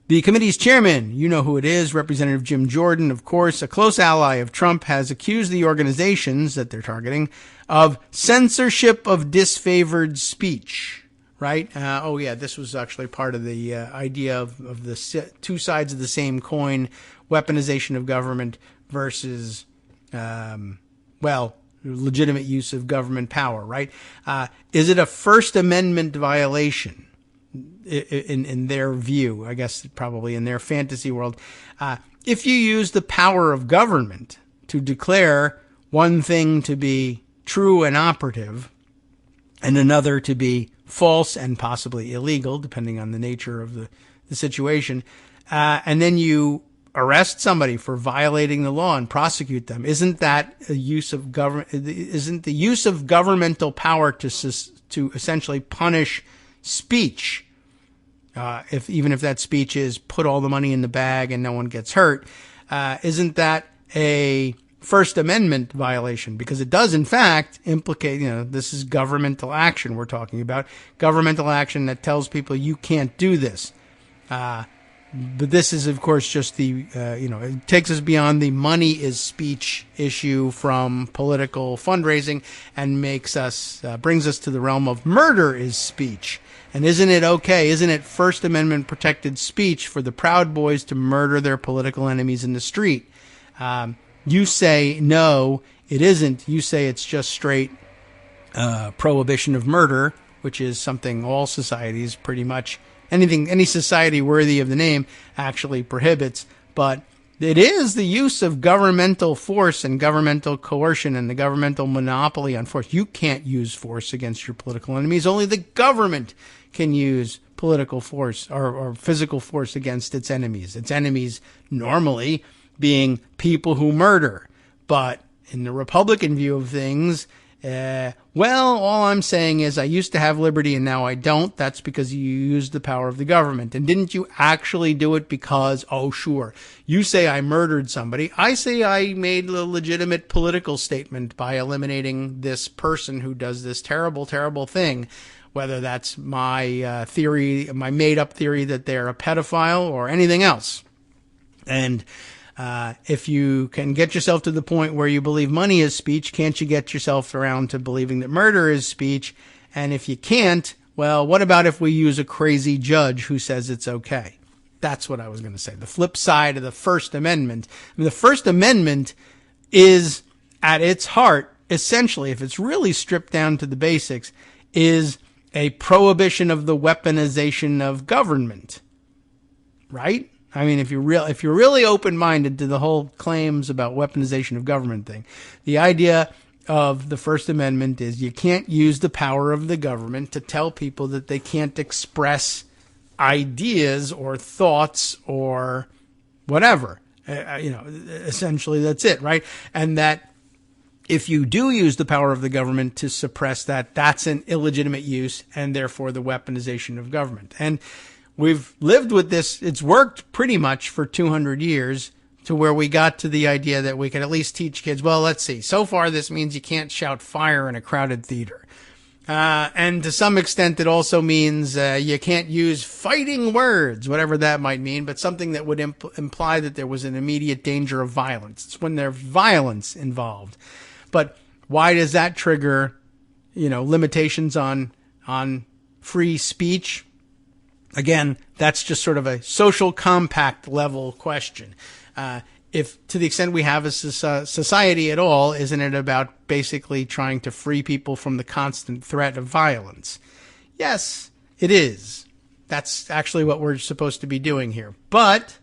The committee's chairman, you know who it is, Representative Jim Jordan, of course, a close ally of Trump, has accused the organizations that they're targeting of censorship of disfavored speech, right? This was actually part of the idea of the two sides of the same coin, weaponization of government versus, legitimate use of government power, right? Is it a First Amendment violation? In their view, I guess probably in their fantasy world, if you use the power of government to declare one thing to be true and operative and another to be false and possibly illegal, depending on the nature of the situation, and then you arrest somebody for violating the law and prosecute them, isn't that a use of government? Isn't the use of governmental power to essentially punish speech? Even if that speech is put all the money in the bag and no one gets hurt, isn't that a First Amendment violation? Because it does, in fact, implicate, this is governmental action we're talking about. Governmental action that tells people you can't do this. But this is, of course, just it takes us beyond the money is speech issue from political fundraising and brings us to the realm of murder is speech. And isn't it okay? Isn't it First Amendment protected speech for the Proud Boys to murder their political enemies in the street? You say, no, it isn't. You say it's just straight prohibition of murder, which is something all societies pretty much, any society worthy of the name actually prohibits. But It is the use of governmental force and governmental coercion and the governmental monopoly on force. You can't use force against your political enemies. Only the government can use political force or physical force against its enemies. Its enemies normally being people who murder. But in the Republican view of things, well, all I'm saying is I used to have liberty and now I don't. That's because you used the power of the government. And didn't you actually do it because, oh, sure, you say I murdered somebody. I say I made a legitimate political statement by eliminating this person who does this terrible, terrible thing, whether that's my theory, my made-up theory that they're a pedophile or anything else. And if you can get yourself to the point where you believe money is speech, can't you get yourself around to believing that murder is speech? And if you can't, well, what about if we use a crazy judge who says it's okay? That's what I was going to say. The flip side of the First Amendment. I mean, the First Amendment is, at its heart, essentially, if it's really stripped down to the basics, is a prohibition of the weaponization of government. Right? I mean, if you're really open-minded to the whole claims about weaponization of government thing, the idea of the First Amendment is you can't use the power of the government to tell people that they can't express ideas or thoughts or whatever. Essentially that's it, right? And that if you do use the power of the government to suppress that, that's an illegitimate use and therefore the weaponization of government. And we've lived with this. It's worked pretty much for 200 years to where we got to the idea that we could at least teach kids, well, let's see. So far, this means you can't shout fire in a crowded theater. And to some extent, it also means you can't use fighting words, whatever that might mean, but something that would imply that there was an immediate danger of violence. It's when there's violence involved. But why does that trigger, limitations on free speech? Again, that's just sort of a social compact level question. If to the extent we have a society at all, isn't it about basically trying to free people from the constant threat of violence? Yes, it is. That's actually what we're supposed to be doing here. But,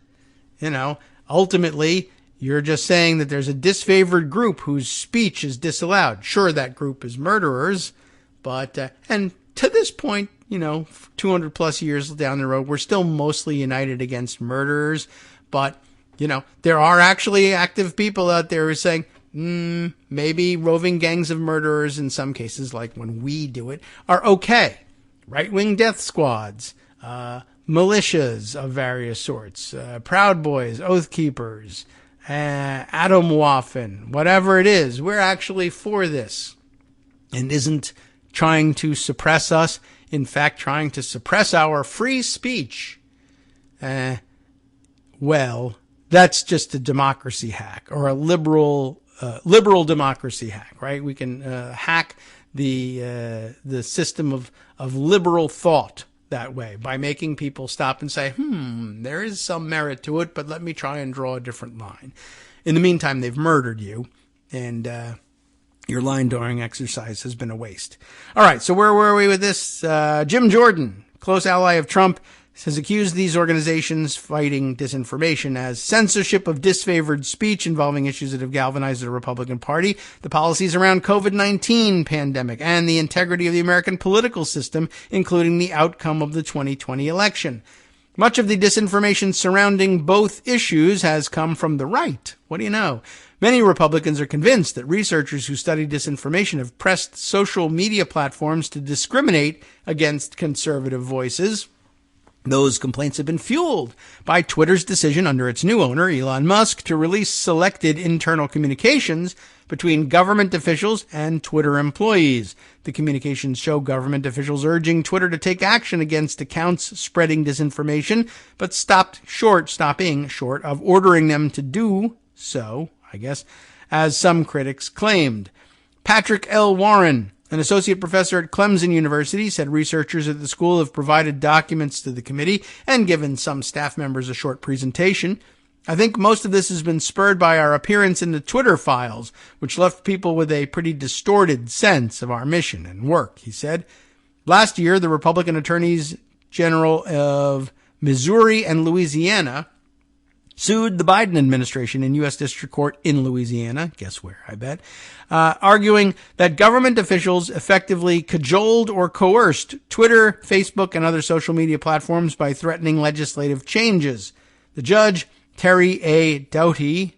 ultimately, you're just saying that there's a disfavored group whose speech is disallowed. Sure, that group is murderers, but, and to this point, 200 plus years down the road, we're still mostly united against murderers. But, there are actually active people out there who are saying, maybe roving gangs of murderers in some cases, like when we do it, are okay. Right-wing death squads, militias of various sorts, Proud Boys, Oath Keepers, Atomwaffen, whatever it is, we're actually for this and isn't trying to suppress us. In fact, trying to suppress our free speech. Well, that's just a democracy hack or a liberal democracy hack, right? We can hack the system of liberal thought that way by making people stop and say, there is some merit to it, but let me try and draw a different line. In the meantime, they've murdered you, and your line drawing exercise has been a waste. All right, so where were we with this? Jim Jordan, close ally of Trump, has accused these organizations fighting disinformation as censorship of disfavored speech involving issues that have galvanized the Republican Party, the policies around COVID-19 pandemic, and the integrity of the American political system, including the outcome of the 2020 election. Much of the disinformation surrounding both issues has come from the right. What do you know? Many Republicans are convinced that researchers who study disinformation have pressed social media platforms to discriminate against conservative voices. Those complaints have been fueled by Twitter's decision under its new owner, Elon Musk, to release selected internal communications between government officials and Twitter employees. The communications show government officials urging Twitter to take action against accounts spreading disinformation, but stopping short of ordering them to do so, I guess, as some critics claimed. Patrick L. Warren, an associate professor at Clemson University, said researchers at the school have provided documents to the committee and given some staff members a short presentation. I think most of this has been spurred by our appearance in the Twitter files, which left people with a pretty distorted sense of our mission and work, he said. Last year, the Republican attorneys general of Missouri and Louisiana sued the Biden administration in U.S. District Court in Louisiana. Guess where, I bet. Arguing that government officials effectively cajoled or coerced Twitter, Facebook, and other social media platforms by threatening legislative changes. The judge, Terry A. Doughty,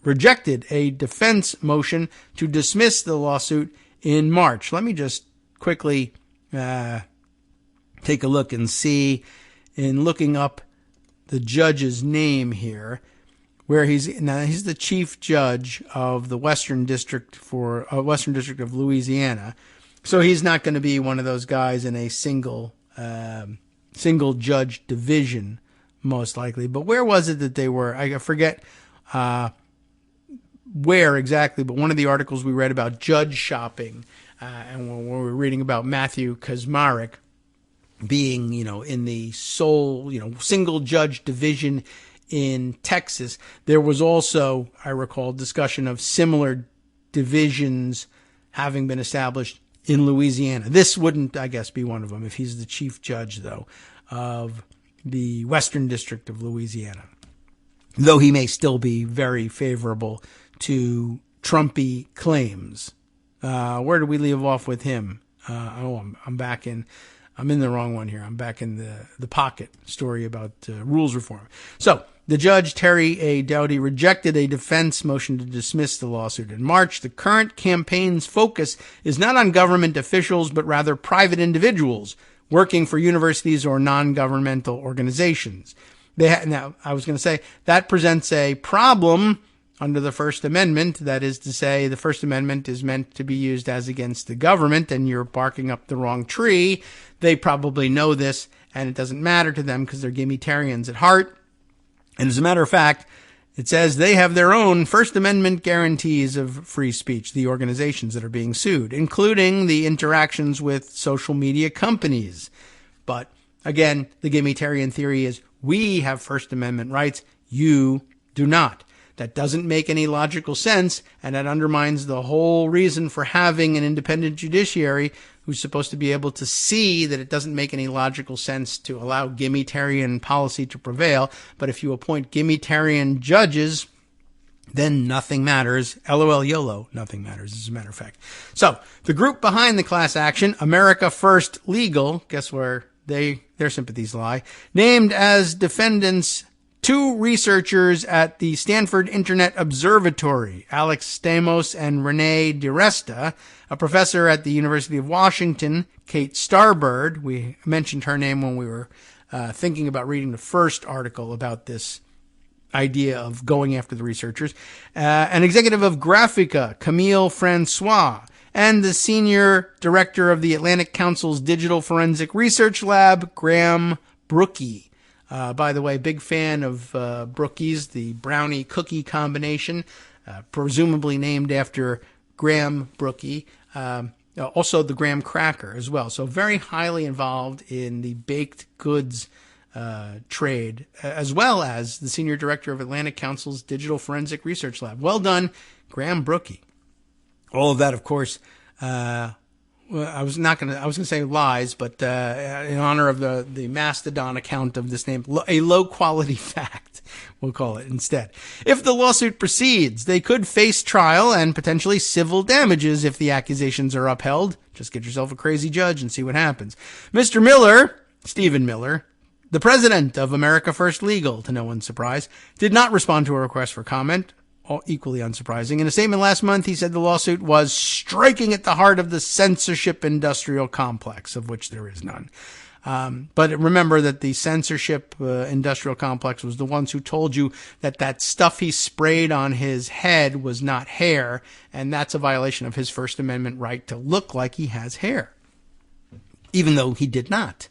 rejected a defense motion to dismiss the lawsuit in March. Let me just quickly take a look and see, in looking up the judge's name here, where he's the chief judge of the Western District of Louisiana. So he's not going to be one of those guys in a single judge division, most likely. But where was it that they were? I forget where exactly, but one of the articles we read about judge shopping, and when we were reading about Matthew Kaczmarek being, in the sole, single judge division in Texas, there was also, I recall, discussion of similar divisions having been established in Louisiana. This wouldn't, I guess, be one of them if he's the chief judge, though, of the Western District of Louisiana, though he may still be very favorable to Trumpy claims. Where do we leave off with him? I'm in the wrong one here. I'm back in the pocket story about rules reform. So the judge, Terry A. Doughty, rejected a defense motion to dismiss the lawsuit in March. The current campaign's focus is not on government officials, but rather private individuals working for universities or non-governmental organizations. Now, I was going to say that presents a problem under the First Amendment. That is to say, the First Amendment is meant to be used as against the government, and you're barking up the wrong tree. They probably know this, and it doesn't matter to them because they're gimme-tarians at heart. And as a matter of fact, it says they have their own First Amendment guarantees of free speech, the organizations that are being sued, including the interactions with social media companies. But again, the gimme-tarian theory is we have First Amendment rights, you do not. That doesn't make any logical sense, and that undermines the whole reason for having an independent judiciary who's supposed to be able to see that it doesn't make any logical sense to allow gimme-tarian policy to prevail. But if you appoint gimme-tarian judges, then nothing matters. LOL YOLO, nothing matters, as a matter of fact. So, the group behind the class action, America First Legal, guess where their sympathies lie, named as defendants two researchers at the Stanford Internet Observatory, Alex Stamos and Renee DiResta, a professor at the University of Washington, Kate Starbird. We mentioned her name when we were thinking about reading the first article about this idea of going after the researchers, an executive of Graphica, Camille Francois, and the senior director of the Atlantic Council's Digital Forensic Research Lab, Graham Brookie. By the way, big fan of Brookie's, the brownie cookie combination, presumably named after Graham Brookie. Also the graham cracker as well. So very highly involved in the baked goods trade, as well as the senior director of Atlantic Council's Digital Forensic Research Lab. Well done, Graham Brookie. All of that, of course, I was going to say lies, but in honor of the Mastodon account of this name, a low-quality fact, we'll call it instead. If the lawsuit proceeds, they could face trial and potentially civil damages if the accusations are upheld. Just get yourself a crazy judge and see what happens. Mr. Miller, Stephen Miller, the president of America First Legal, to no one's surprise, did not respond to a request for comment. Equally unsurprising. In a statement last month, he said the lawsuit was striking at the heart of the censorship industrial complex, of which there is none. But remember that the censorship industrial complex was the ones who told you that stuff he sprayed on his head was not hair, and that's a violation of his First Amendment right to look like he has hair, even though he did not.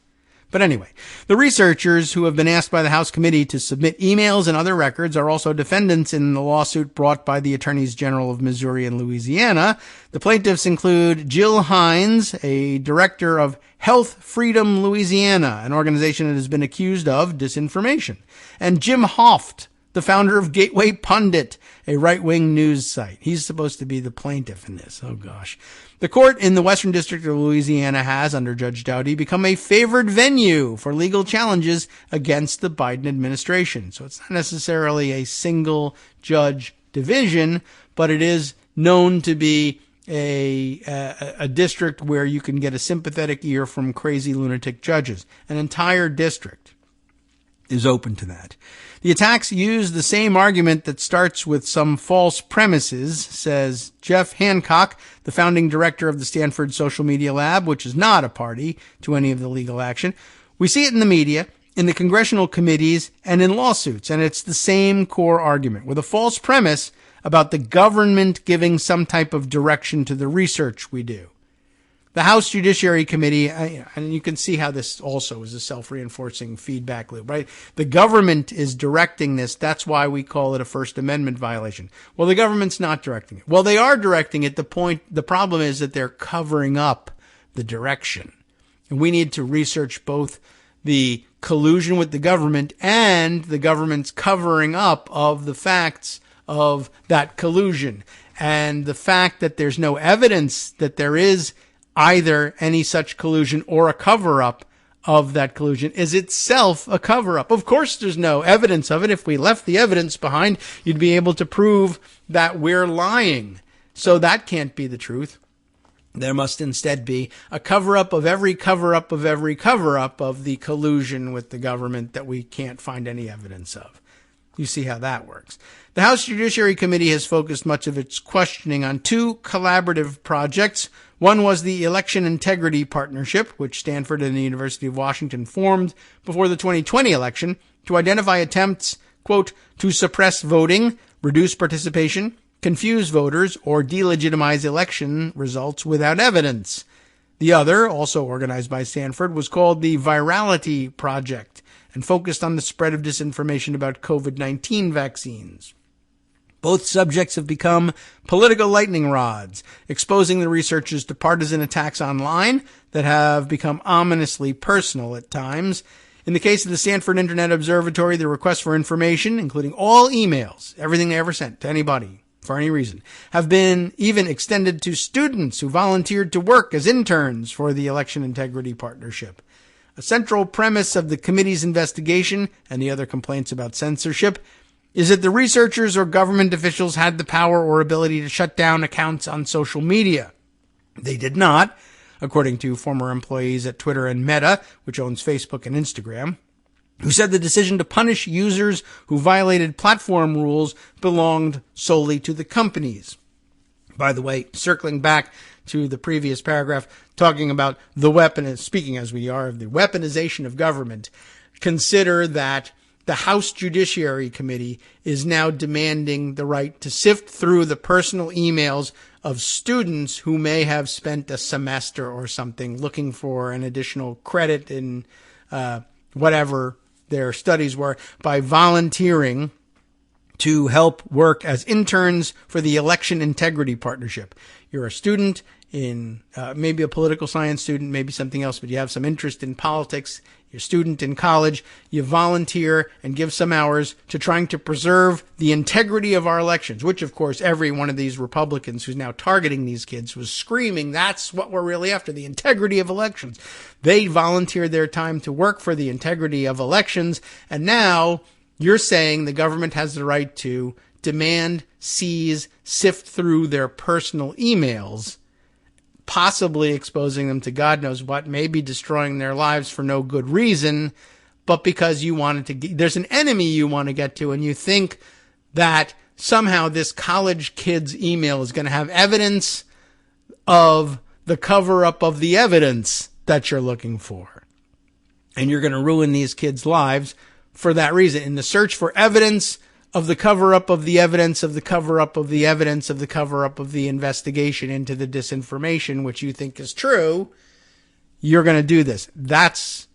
But anyway, the researchers who have been asked by the House committee to submit emails and other records are also defendants in the lawsuit brought by the Attorneys General of Missouri and Louisiana. The plaintiffs include Jill Hines, a director of Health Freedom Louisiana, an organization that has been accused of disinformation, and Jim Hoft, the founder of Gateway Pundit, a right-wing news site. He's supposed to be the plaintiff in this. Oh, gosh. The court in the Western District of Louisiana has, under Judge Doughty, become a favored venue for legal challenges against the Biden administration. So it's not necessarily a single judge division, but it is known to be a district where you can get a sympathetic ear from crazy lunatic judges. An entire district is open to that. The attacks use the same argument that starts with some false premises, says Jeff Hancock, the founding director of the Stanford Social Media Lab, which is not a party to any of the legal action. We see it in the media, in the congressional committees, and in lawsuits, and it's the same core argument, with a false premise about the government giving some type of direction to the research we do. The House Judiciary Committee, and you can see how this also is a self-reinforcing feedback loop, right? The government is directing this. That's why we call it a First Amendment violation. Well, the government's not directing it. Well, they are directing it. The problem is that they're covering up the direction. And we need to research both the collusion with the government and the government's covering up of the facts of that collusion. And the fact that there's no evidence that there is either any such collusion or a cover-up of that collusion is itself a cover-up. Of course, there's no evidence of it. If we left the evidence behind, you'd be able to prove that we're lying. So that can't be the truth. There must instead be a cover-up of every cover-up of every cover-up of the collusion with the government that we can't find any evidence of. You see how that works. The House Judiciary Committee has focused much of its questioning on two collaborative projects. One was the Election Integrity Partnership, which Stanford and the University of Washington formed before the 2020 election to identify attempts, quote, to suppress voting, reduce participation, confuse voters, or delegitimize election results without evidence. The other, also organized by Stanford, was called the Virality Project and focused on the spread of disinformation about COVID-19 vaccines. Both subjects have become political lightning rods, exposing the researchers to partisan attacks online that have become ominously personal at times. In the case of the Stanford Internet Observatory, the requests for information, including all emails, everything they ever sent to anybody for any reason, have been even extended to students who volunteered to work as interns for the Election Integrity Partnership. A central premise of the committee's investigation and the other complaints about censorship is that the researchers or government officials had the power or ability to shut down accounts on social media. They did not, according to former employees at Twitter and Meta, which owns Facebook and Instagram, who said the decision to punish users who violated platform rules belonged solely to the companies. By the way, circling back to the previous paragraph, talking about the speaking as we are of the weaponization of government, consider that the House Judiciary Committee is now demanding the right to sift through the personal emails of students who may have spent a semester or something looking for an additional credit in whatever their studies were by volunteering to help work as interns for the Election Integrity Partnership. You're a student in maybe a political science student, maybe something else, but you have some interest in politics. You're a student in college. You volunteer and give some hours to trying to preserve the integrity of our elections, which, of course, every one of these Republicans who's now targeting these kids was screaming, that's what we're really after, the integrity of elections. They volunteered their time to work for the integrity of elections, and now you're saying the government has the right to demand, seize, sift through their personal emails, possibly exposing them to God knows what, maybe destroying their lives for no good reason, but because you wanted to, there's an enemy you want to get to, and you think that somehow this college kid's email is going to have evidence of the cover-up of the evidence that you're looking for. And you're going to ruin these kids' lives for that reason. In the search for evidence of the cover-up of the evidence of the cover-up of the evidence of the cover-up of the investigation into the disinformation, which you think is true, you're going to do this. That's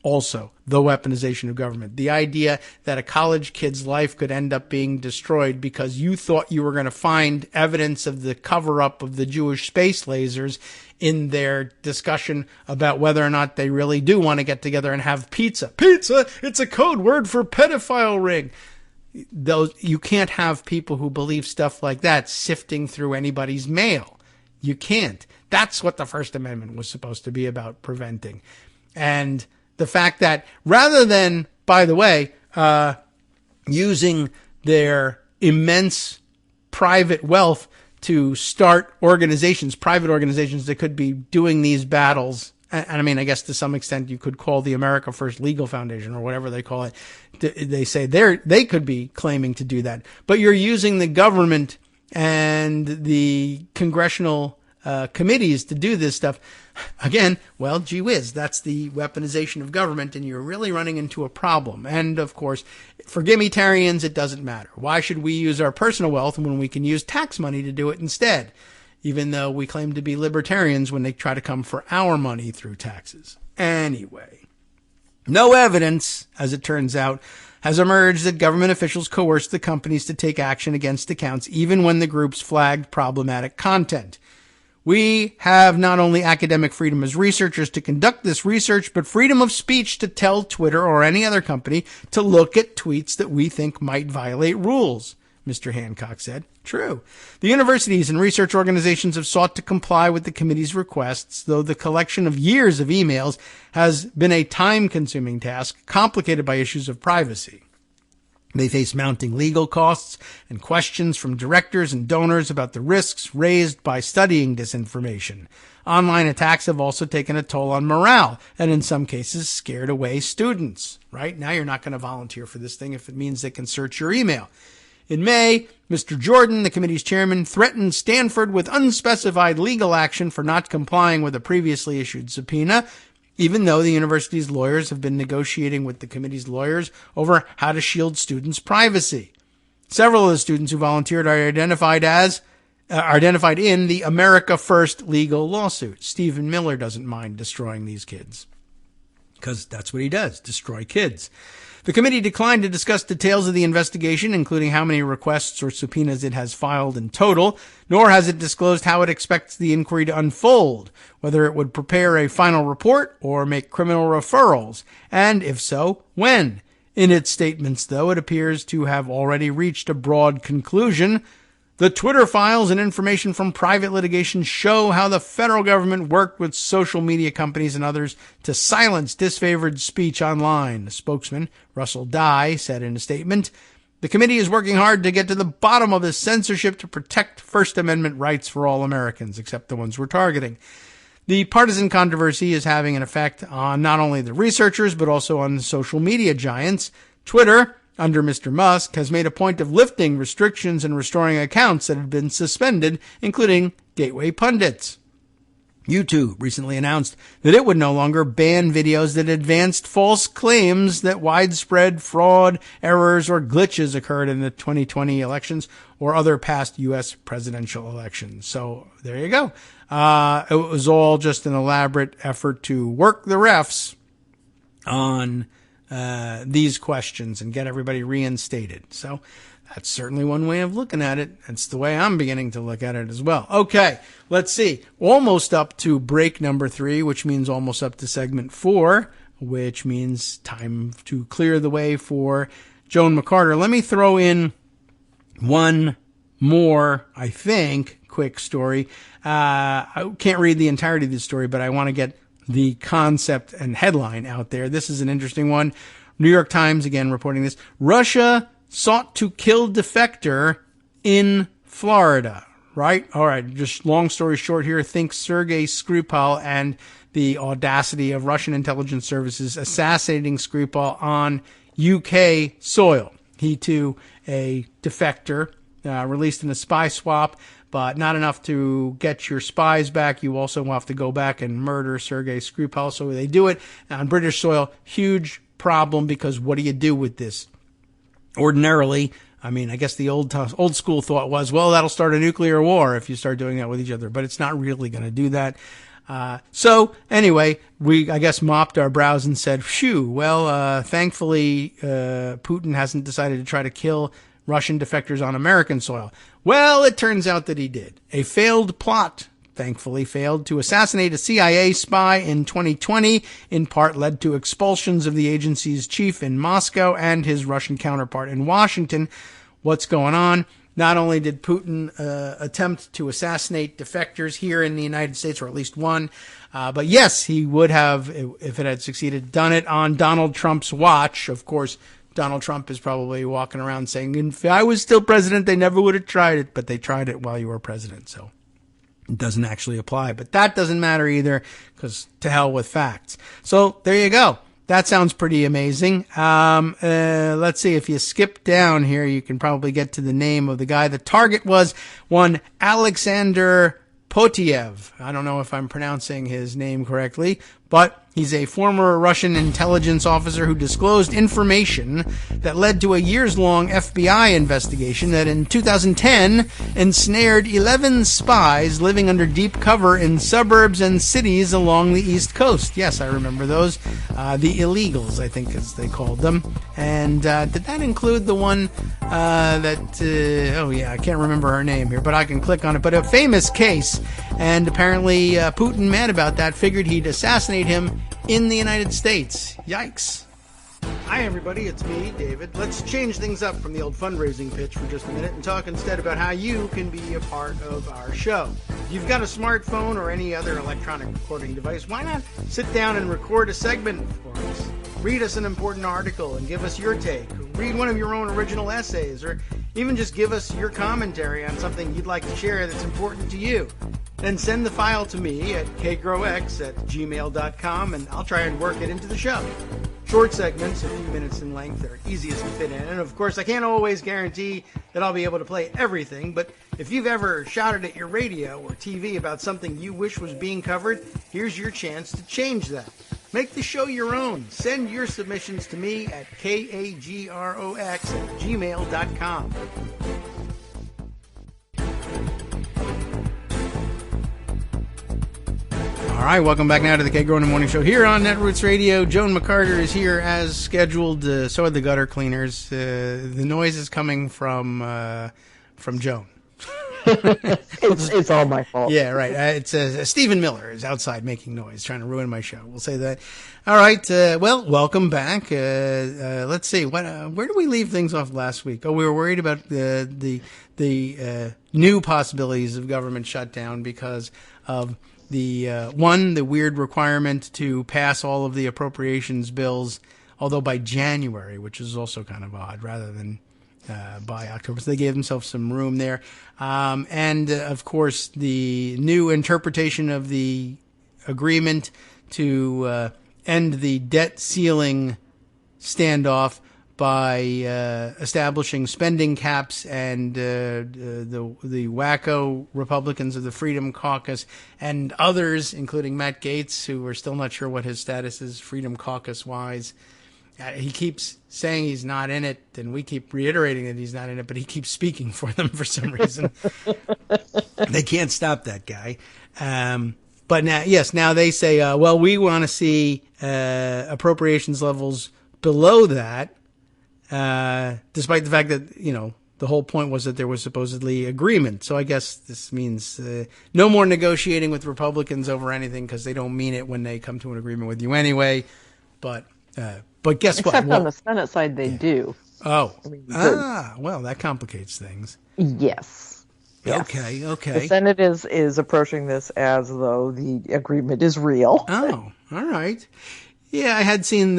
also the weaponization of government. The idea that a college kid's life could end up being destroyed because you thought you were going to find evidence of the cover-up of the Jewish space lasers in their discussion about whether or not they really do want to get together and have pizza. Pizza! It's a code word for pedophile ring. you can't have people who believe stuff like that sifting through anybody's mail. You can't. That's what the First Amendment was supposed to be about preventing. And the fact that rather than, by the way, using their immense private wealth to start organizations, private organizations that could be doing these battles. And I mean, I guess to some extent you could call the America First Legal Foundation or whatever they call it. They say they could be claiming to do that, but you're using the government and the congressional committees to do this stuff. Again, well, gee whiz, that's the weaponization of government, and you're really running into a problem. And of course, for gimmitarians, it doesn't matter. Why should we use our personal wealth when we can use tax money to do it instead? Even though we claim to be libertarians when they try to come for our money through taxes. Anyway, no evidence, as it turns out, has emerged that government officials coerced the companies to take action against accounts even when the groups flagged problematic content. We have not only academic freedom as researchers to conduct this research, but freedom of speech to tell Twitter or any other company to look at tweets that we think might violate rules, Mr. Hancock said. True. The universities and research organizations have sought to comply with the committee's requests, though the collection of years of emails has been a time-consuming task, complicated by issues of privacy. They face mounting legal costs and questions from directors and donors about the risks raised by studying disinformation. Online attacks have also taken a toll on morale and in some cases scared away students. Right? Now you're not going to volunteer for this thing if it means they can search your email. In May, Mr. Jordan, the committee's chairman, threatened Stanford with unspecified legal action for not complying with a previously issued subpoena, even though the university's lawyers have been negotiating with the committee's lawyers over how to shield students' privacy. Several of the students who volunteered are identified in the America First legal lawsuit. Stephen Miller doesn't mind destroying these kids, because that's what he does, destroy kids. The committee declined to discuss details of the investigation, including how many requests or subpoenas it has filed in total, nor has it disclosed how it expects the inquiry to unfold, whether it would prepare a final report or make criminal referrals, and if so, when. In its statements, though, it appears to have already reached a broad conclusion. The Twitter files and information from private litigation show how the federal government worked with social media companies and others to silence disfavored speech online, the spokesman, Russell Dye, said in a statement. The committee is working hard to get to the bottom of this censorship to protect First Amendment rights for all Americans, except the ones we're targeting. The partisan controversy is having an effect on not only the researchers, but also on the social media giants. Twitter, under Mr. Musk, has made a point of lifting restrictions and restoring accounts that had been suspended, including Gateway Pundits. YouTube recently announced that it would no longer ban videos that advanced false claims that widespread fraud, errors, or glitches occurred in the 2020 elections or other past U.S. presidential elections. So there you go. It was all just an elaborate effort to work the refs on these questions and get everybody reinstated. So that's certainly one way of looking at it. That's the way I'm beginning to look at it as well. Okay, let's see. Almost up to break number 3, which means almost up to segment 4, which means time to clear the way for Joan McCarter. Let me throw in one more, I think, quick story. I can't read the entirety of the story, but I want to get the concept and headline out there. This is an interesting one. New York Times, again, reporting this. Russia sought to kill defector in Florida, right? All right, just long story short here. Think Sergei Skripal and the audacity of Russian intelligence services assassinating Skripal on UK soil. He, too, a defector, released in a spy swap, but not enough to get your spies back. You also have to go back and murder Sergei Skripal. So they do it on British soil. Huge problem, because what do you do with this? Ordinarily, I mean, I guess the old school thought was, well, that'll start a nuclear war if you start doing that with each other. But it's not really going to do that. So anyway, we, I guess, mopped our brows and said, phew, well, thankfully, Putin hasn't decided to try to kill Russian defectors on American soil. Well, it turns out that he did. A failed plot thankfully, failed to assassinate a CIA spy in 2020, in part led to expulsions of the agency's chief in Moscow and his Russian counterpart in Washington. What's going on? Not only did Putin attempt to assassinate defectors here in the United States, or at least one, but yes, he would have, if it had succeeded, done it on Donald Trump's watch. Of course, Donald Trump is probably walking around saying, if I was still president, they never would have tried it, but they tried it while you were president, so it doesn't actually apply. But that doesn't matter either, because to hell with facts. So there you go. That sounds pretty amazing. Let's see. If you skip down here, you can probably get to the name of the guy. The target was one Alexander Potiev. I don't know if I'm pronouncing his name correctly, but he's a former Russian intelligence officer who disclosed information that led to a years-long FBI investigation that in 2010 ensnared 11 spies living under deep cover in suburbs and cities along the East Coast. Yes, I remember those. The illegals, I think, as they called them. And did that include the one I can't remember her name here, but I can click on it. But a famous case, and apparently Putin, mad about that, figured he'd assassinate him in the United States. Yikes. Hi, everybody. It's me, David. Let's change things up from the old fundraising pitch for just a minute and talk instead about how you can be a part of our show. If you've got a smartphone or any other electronic recording device, why not sit down and record a segment for us? Read us an important article and give us your take. Read one of your own original essays, or even just give us your commentary on something you'd like to share that's important to you. Then send the file to me at kagrox@gmail.com, and I'll try and work it into the show. Short segments, a few minutes in length, are easiest to fit in. And of course, I can't always guarantee that I'll be able to play everything, but if you've ever shouted at your radio or TV about something you wish was being covered, here's your chance to change that. Make the show your own. Send your submissions to me at kagrox@gmail.com. All right, welcome back now to the Kagro in the Morning Show here on Netroots Radio. Joan McCarter is here as scheduled. So are the gutter cleaners. The noise is coming from Joan. It's all my fault. Yeah, right. It's Stephen Miller is outside making noise, trying to ruin my show. We'll say that. All right. Well, welcome back. Let's see. Where did we leave things off last week? Oh, we were worried about the new possibilities of government shutdown because of the weird requirement to pass all of the appropriations bills, although by January, which is also kind of odd, rather than by October. So they gave themselves some room there. And of course, the new interpretation of the agreement to end the debt ceiling standoff by establishing spending caps, and the wacko Republicans of the Freedom Caucus and others, including Matt Gaetz, who we're still not sure what his status is Freedom Caucus-wise. He keeps saying he's not in it, and we keep reiterating that he's not in it, but he keeps speaking for them for some reason. They can't stop that guy. But now they say, well, we want to see appropriations levels below that, despite the fact that, the whole point was that there was supposedly agreement. So I guess this means no more negotiating with Republicans over anything, because they don't mean it when they come to an agreement with you anyway. But guess what? Except on the Senate side, they do. Oh. Well, that complicates things. Yes. Okay. The Senate is approaching this as though the agreement is real. Oh, all right. Yeah, I had seen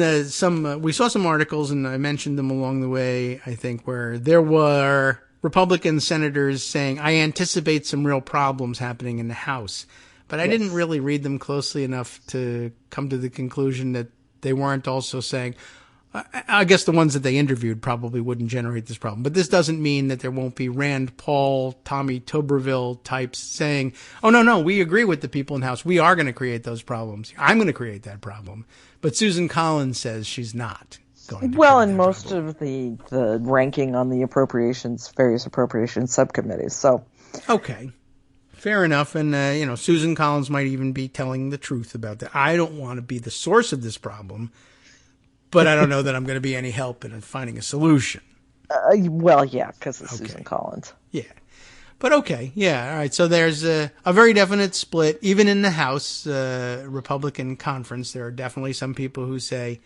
we saw some articles, and I mentioned them along the way, I think, where there were Republican senators saying, I anticipate some real problems happening in the House. But I didn't really read them closely enough to come to the conclusion that they weren't also saying, I guess the ones that they interviewed probably wouldn't generate this problem. But this doesn't mean that there won't be Rand Paul, Tommy Tuberville types saying, oh, no, we agree with the people in the House. We are going to create those problems. I'm going to create that problem. But Susan Collins says she's not going to. Well, and most of the ranking on the various appropriations subcommittees. So. Okay. Fair enough. And, Susan Collins might even be telling the truth about that. I don't want to be the source of this problem, but I don't know that I'm going to be any help in finding a solution. Well, yeah, because it's Susan Collins. Yeah. But okay, yeah, all right. So there's a very definite split, even in the House Republican conference. There are definitely some people who say,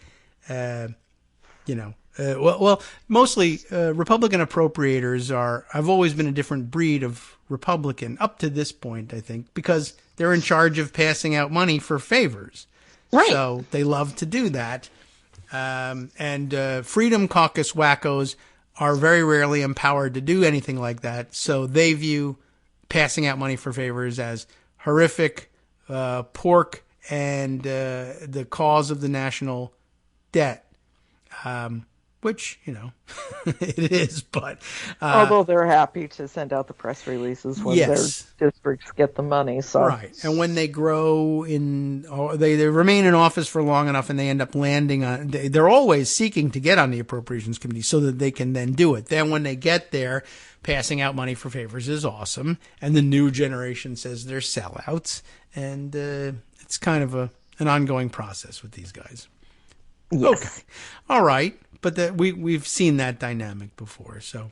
mostly Republican appropriators have always been a different breed of Republican up to this point, I think, because they're in charge of passing out money for favors. Right. So they love to do that. And Freedom Caucus wackos are very rarely empowered to do anything like that. So they view passing out money for favors as horrific, pork, and the cause of the national debt. Which, it is, but... although they're happy to send out the press releases when their districts get the money. So. Right. And when they grow they remain in office for long enough and they end up landing on... They're always seeking to get on the Appropriations Committee so that they can then do it. Then when they get there, passing out money for favors is awesome. And the new generation says they're sellouts. And it's kind of an ongoing process with these guys. Yes. Okay. All right. But we've seen that dynamic before. So,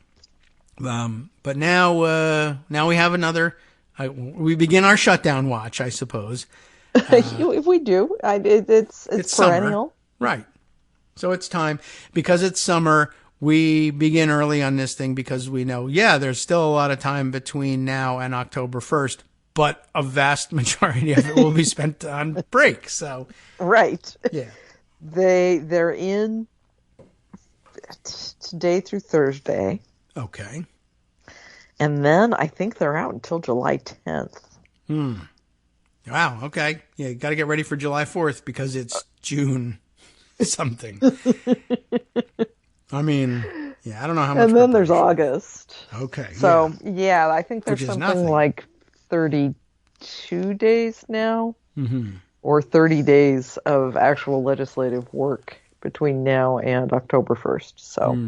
but now we have another. We begin our shutdown watch, I suppose. We do. It's perennial, summer. Right? So it's time because it's summer. We begin early on this thing because we know, there's still a lot of time between now and October 1st, but a vast majority of it will be spent on break. So, right? Yeah, they're in today through Thursday. Okay. And then I think they're out until July 10th. Wow. Okay. Yeah, you got to get ready for July 4th because it's June something. I mean, I don't know how much. And then there's August. Okay. So, I think there's something nothing. like 32 days now. Or 30 days of actual legislative work between now and October 1st. So,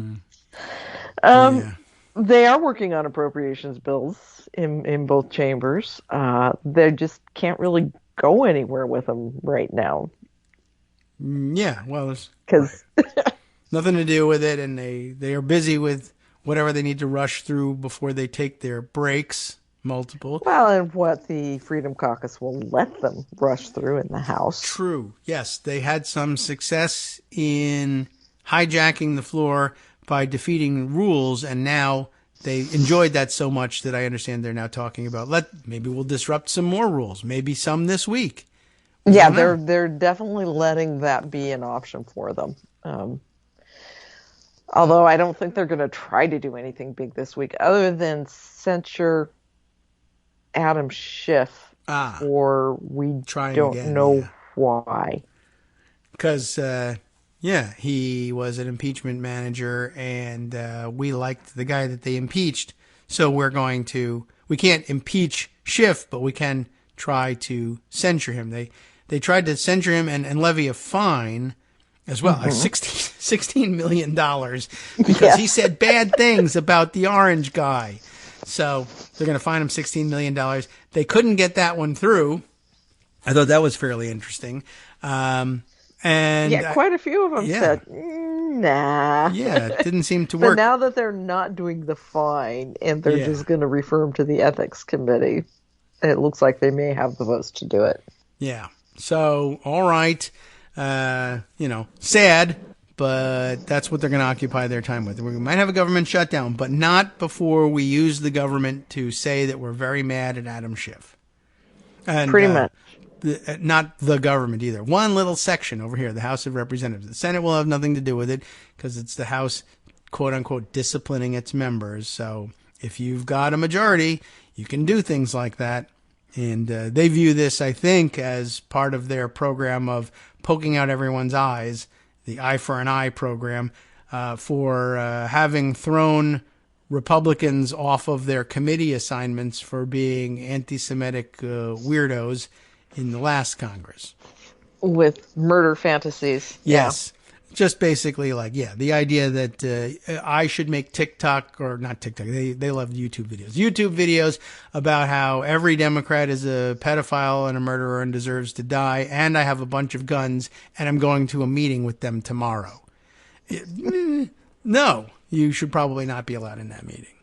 they are working on appropriations bills in both chambers. They just can't really go anywhere with them right now. Yeah, well, because nothing to do with it, and they are busy with whatever they need to rush through before they take their breaks. Multiple. Well, and what the Freedom Caucus will let them rush through in the House. True. Yes, they had some success in hijacking the floor by defeating rules, and now they enjoyed that so much that I understand they're now talking about maybe we'll disrupt some more rules, maybe some this week. Yeah, they're definitely letting that be an option for them. Although I don't think they're going to try to do anything big this week other than censure Adam Schiff, or we don't know why. Because, he was an impeachment manager, and we liked the guy that they impeached, so we can't impeach Schiff, but we can try to censure him. They tried to censure him and levy a fine as well, like $16 million, because he said bad things about the orange guy. So they're going to fine him $16 million. They couldn't get that one through. I thought that was fairly interesting. And quite a few of them said, nah. Yeah, it didn't seem to work. But now that they're not doing the fine and they're just going to refer him to the ethics committee, it looks like they may have the votes to do it. Yeah. So, all right. Sad. But that's what they're going to occupy their time with. We might have a government shutdown, but not before we use the government to say that we're very mad at Adam Schiff. And, pretty much. Not the government either. One little section over here, the House of Representatives. The Senate will have nothing to do with it because it's the House, quote unquote, disciplining its members. So if you've got a majority, you can do things like that. And they view this, I think, as part of their program of poking out everyone's eyes. The Eye for an Eye program, for having thrown Republicans off of their committee assignments for being anti-Semitic weirdos in the last Congress. With murder fantasies. Yes. Just basically the idea that I should make TikTok, or not TikTok, they love YouTube videos about how every Democrat is a pedophile and a murderer and deserves to die, and I have a bunch of guns, and I'm going to a meeting with them tomorrow. No, you should probably not be allowed in that meeting.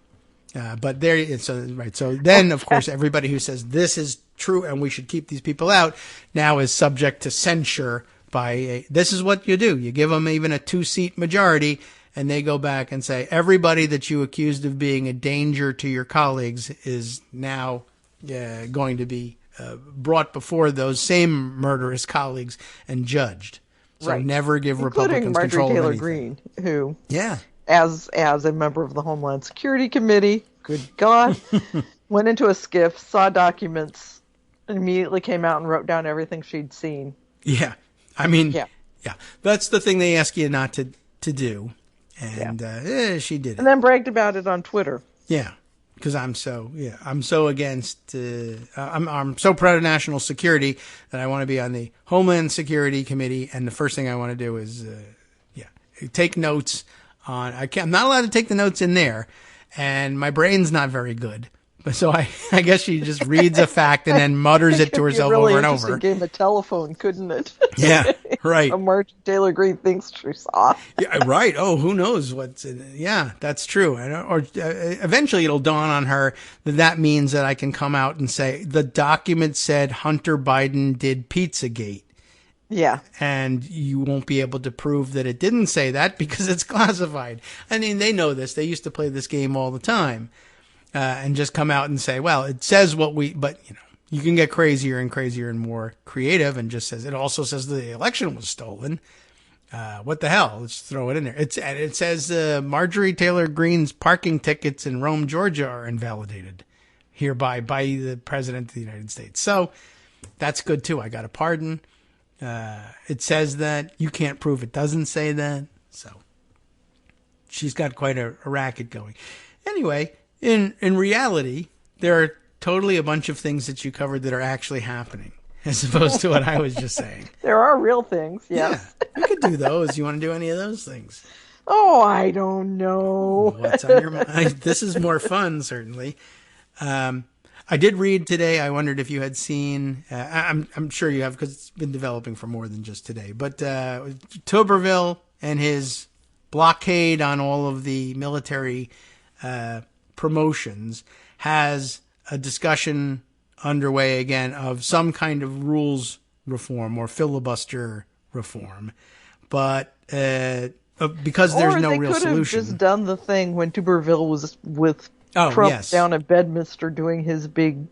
But there, it's right. So then, of course, everybody who says this is true and we should keep these people out now is subject to censure this is what you do. You give them even a 2-seat majority and they go back and say, everybody that you accused of being a danger to your colleagues is now going to be brought before those same murderous colleagues and judged. So never give Republicans control of anything. Including Marjorie Taylor Greene, who, as a member of the Homeland Security Committee, good God, went into a skiff, saw documents, and immediately came out and wrote down everything she'd seen. Yeah. I mean, that's the thing they ask you not to do. And she did it. And then bragged about it on Twitter. Yeah. Because I'm so against, I'm so proud of national security that I want to be on the Homeland Security Committee. And the first thing I want to do is, take notes on, I'm not allowed to take the notes in there. And my brain's not very good. But so I guess she just reads a fact and then mutters it to herself over and over. It game of telephone, couldn't it? Yeah, right. A Marjorie Taylor Greene thinks she saw. Yeah, right. Oh, who knows what's in it? Yeah, that's true. Or eventually it'll dawn on her that means that I can come out and say the document said Hunter Biden did Pizzagate. Yeah. And you won't be able to prove that it didn't say that because it's classified. I mean, they know this. They used to play this game all the time. And just come out and say, well, it says but you can get crazier and more creative and just says, it also says the election was stolen. What the hell? Let's throw it in there. It says, Marjorie Taylor Greene's parking tickets in Rome, Georgia are invalidated hereby by the president of the United States. So that's good too. I got a pardon. It says that you can't prove it doesn't say that. So she's got quite a racket going. Anyway, in reality, there are totally a bunch of things that you covered that are actually happening, as opposed to what I was just saying. There are real things, yes. Yeah, we could do those. You want to do any of those things? Oh, I don't know. What's on your mind? This is more fun, certainly. I did read today. I wondered if you had seen. I'm sure you have because it's been developing for more than just today. But Tuberville and his blockade on all of the military promotions has a discussion underway again of some kind of rules reform or filibuster reform, but because there's no real solution. Or they could have just done the thing when Tuberville was with Trump down at Bedminster doing his big.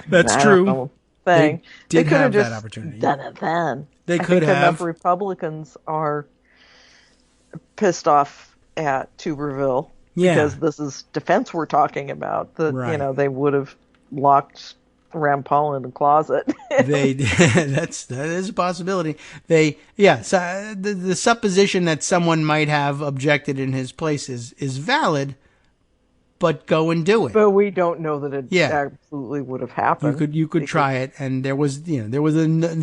That's true. Thing. They could have just that opportunity. Done it then. They could have. Enough Republicans are pissed off at Tuberville. Yeah. Because this is defense we're talking about. They would have locked Rand Paul in a closet. That is a possibility. So the supposition that someone might have objected in his place is valid, but go and do it. But we don't know that it absolutely would have happened. You could try it, and there was the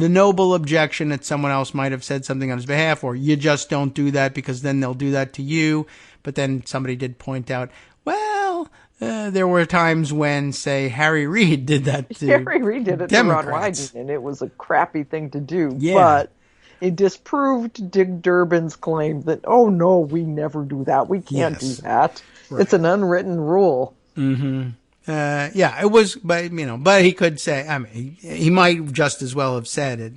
noble objection that someone else might have said something on his behalf, or you just don't do that because then they'll do that to you. But then somebody did point out, well, there were times when, say, Harry Reid did that to Harry Reid did it Democrats. To Ron Wyden, and it was a crappy thing to do. Yeah. But it disproved Dick Durbin's claim that, oh, no, we never do that. We can't do that. Right. It's an unwritten rule. Mm-hmm. It was, but he could say, I mean, he might just as well have said it,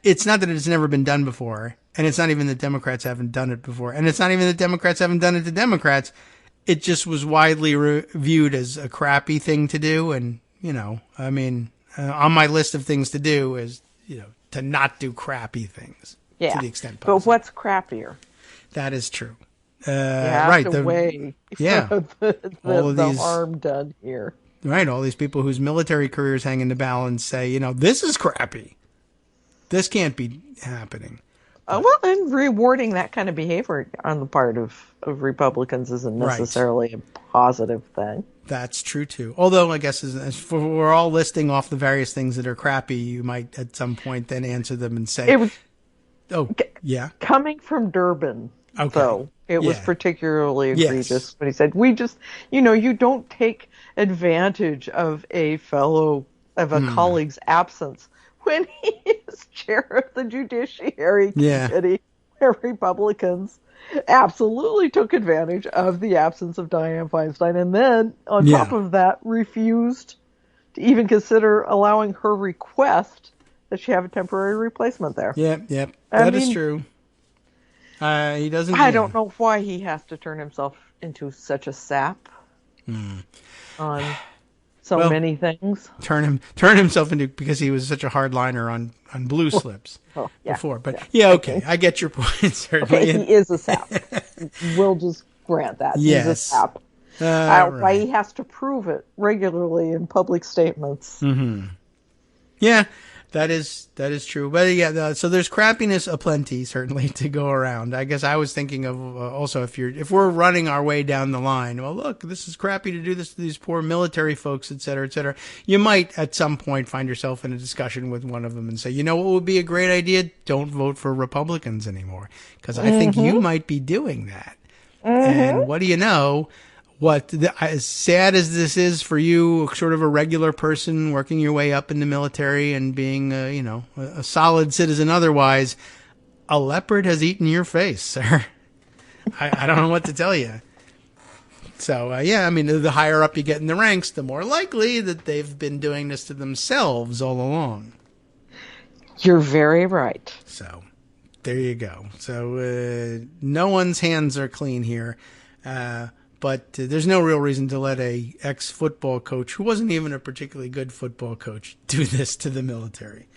it's not that it's never been done before. And it's not even that Democrats haven't done it before. And it's not even that Democrats haven't done it to Democrats. It just was widely viewed as a crappy thing to do. And, on my list of things to do is, to not do crappy things. Yeah. To the extent possible. But what's crappier? That is true. You have to weigh the harm done here. Right. All these people whose military careers hang in the balance say, this is crappy. This can't be happening. And rewarding that kind of behavior on the part of Republicans isn't necessarily a positive thing. That's true, too. Although, I guess, as we're all listing off the various things that are crappy, you might at some point then answer them and say... Coming from Durbin, though, it was particularly egregious when he said, we just, you don't take advantage of a colleague's absence when he is chair of the Judiciary Committee, where Republicans absolutely took advantage of the absence of Dianne Feinstein, and then, on top of that, refused to even consider allowing her request that she have a temporary replacement there. Yep. That is true. He doesn't. I don't know why he has to turn himself into such a sap on many things. Turn himself into, because he was such a hardliner on blue slips before. But okay, I get your point. Certainly, okay, he is a sap. We'll just grant that. Yes. He's a sap. Why he has to prove it regularly in public statements. Mm-hmm. Yeah. That is true. But so there's crappiness aplenty, certainly, to go around. I guess I was thinking of also if we're running our way down the line, well, look, this is crappy to do this to these poor military folks, et cetera, et cetera. You might at some point find yourself in a discussion with one of them and say, you know what would be a great idea? Don't vote for Republicans anymore, because I think you might be doing that. And what do you know? As sad as this is for you, sort of a regular person working your way up in the military and being, a solid citizen otherwise, a leopard has eaten your face, sir. I don't know what to tell you. So, the higher up you get in the ranks, the more likely that they've been doing this to themselves all along. You're very right. So, there you go. So, no one's hands are clean here. But there's no real reason to let a ex-football coach, who wasn't even a particularly good football coach, do this to the military.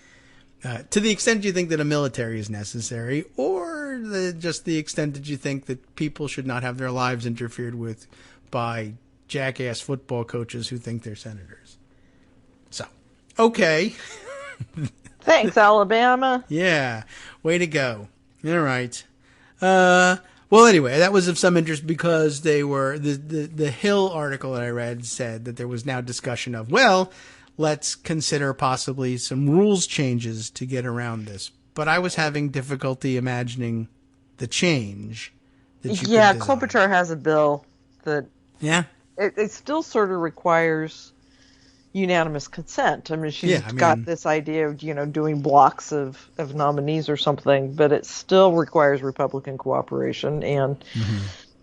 To the extent you think that a military is necessary, or just the extent that you think that people should not have their lives interfered with by jackass football coaches who think they're senators. So, okay. Thanks, Alabama. Yeah, way to go. All right. Well, anyway, that was of some interest because they were the Hill article that I read said that there was now discussion of, well, let's consider possibly some rules changes to get around this. But I was having difficulty imagining the change that you could design. Klobuchar has a bill that it still sort of requires unanimous consent. I mean, she's got this idea of, doing blocks of nominees or something, but it still requires Republican cooperation. And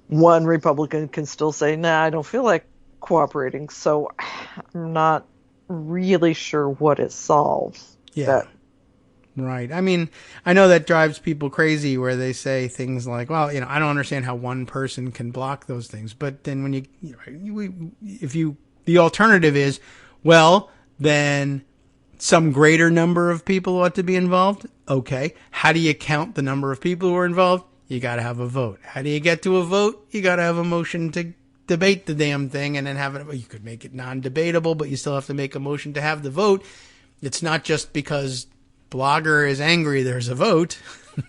one Republican can still say, nah, I don't feel like cooperating. So I'm not really sure what it solves. Yeah. Right. I mean, I know that drives people crazy where they say things like, well, I don't understand how one person can block those things. But then when the alternative is, well, then some greater number of people ought to be involved. Okay. How do you count the number of people who are involved? You got to have a vote. How do you get to a vote? You got to have a motion to debate the damn thing and then have it. You could make it non-debatable, but you still have to make a motion to have the vote. It's not just because Blogger is angry there's a vote.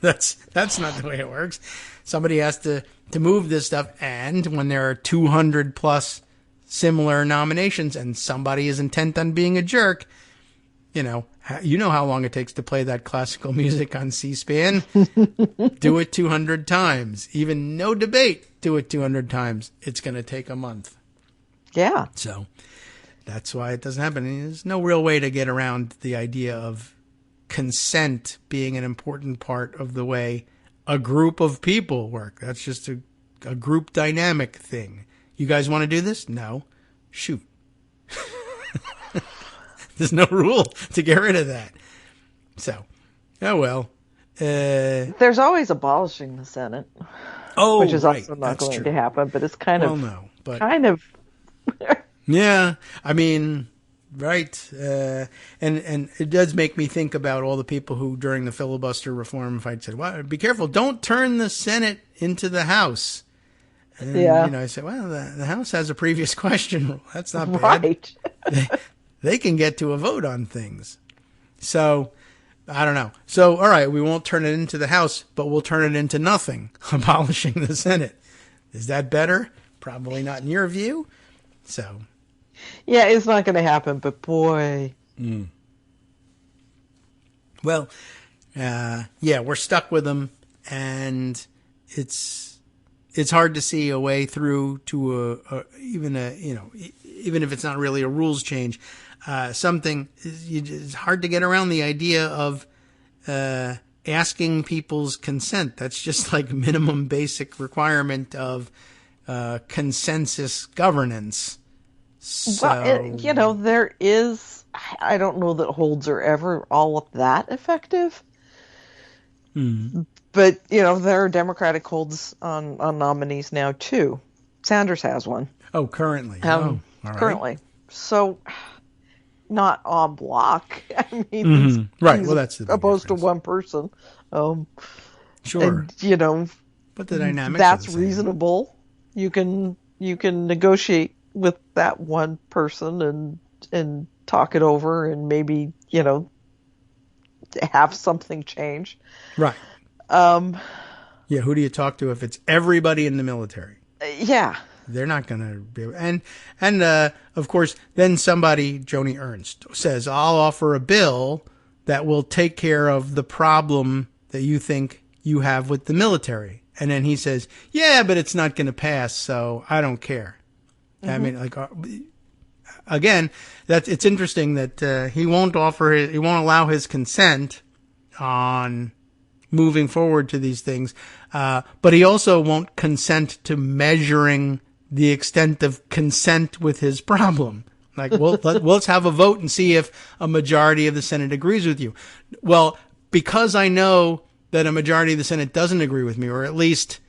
That's not the way it works. Somebody has to move this stuff. And when there are 200 plus similar nominations and somebody is intent on being a jerk, you know how long it takes to play that classical music on C-SPAN. Do it 200 times. Even no debate, do it 200 times. It's going to take a month. Yeah. So that's why it doesn't happen. There's no real way to get around the idea of consent being an important part of the way a group of people work. That's just a group dynamic thing. You guys want to do this? No. Shoot. There's no rule to get rid of that. So, oh well. There's always abolishing the Senate. Oh, which is right. also not That's going true. to happen, but it's kind of. Yeah, I mean, right. And it does make me think about all the people who, during the filibuster reform fight, said, well, be careful, don't turn the Senate into the House. And, I said, well, the House has a previous question rule. That's not bad. Right. They can get to a vote on things. So, I don't know. So, all right, we won't turn it into the House, but we'll turn it into nothing, abolishing the Senate. Is that better? Probably not in your view. So. Yeah, it's not going to happen, but boy. Well, we're stuck with them, and it's hard to see a way through to even if it's not really a rules change, it's hard to get around the idea of asking people's consent. That's just like minimum basic requirement of consensus governance. So, well, there is, I don't know that holds are ever all that effective. But, there are Democratic holds on nominees now, too. Sanders has one. Oh, currently. All right. Currently. So, not en bloc. I mean, right. Well, that's the opposed difference. to one person. Sure. And, but the dynamics that's are the same. reasonable. You can negotiate with that one person and talk it over and maybe, have something change. Right. Yeah, who do you talk to if it's everybody in the military? Yeah. They're not going to be... And of course, then somebody, Joni Ernst, says, I'll offer a bill that will take care of the problem that you think you have with the military. And then he says, yeah, but it's not going to pass, so I don't care. I mean, again, it's interesting that he won't allow his consent on moving forward to these things, but he also won't consent to measuring the extent of consent with his problem. Like, well, let's have a vote and see if a majority of the Senate agrees with you. Well, because I know that a majority of the Senate doesn't agree with me, or at least,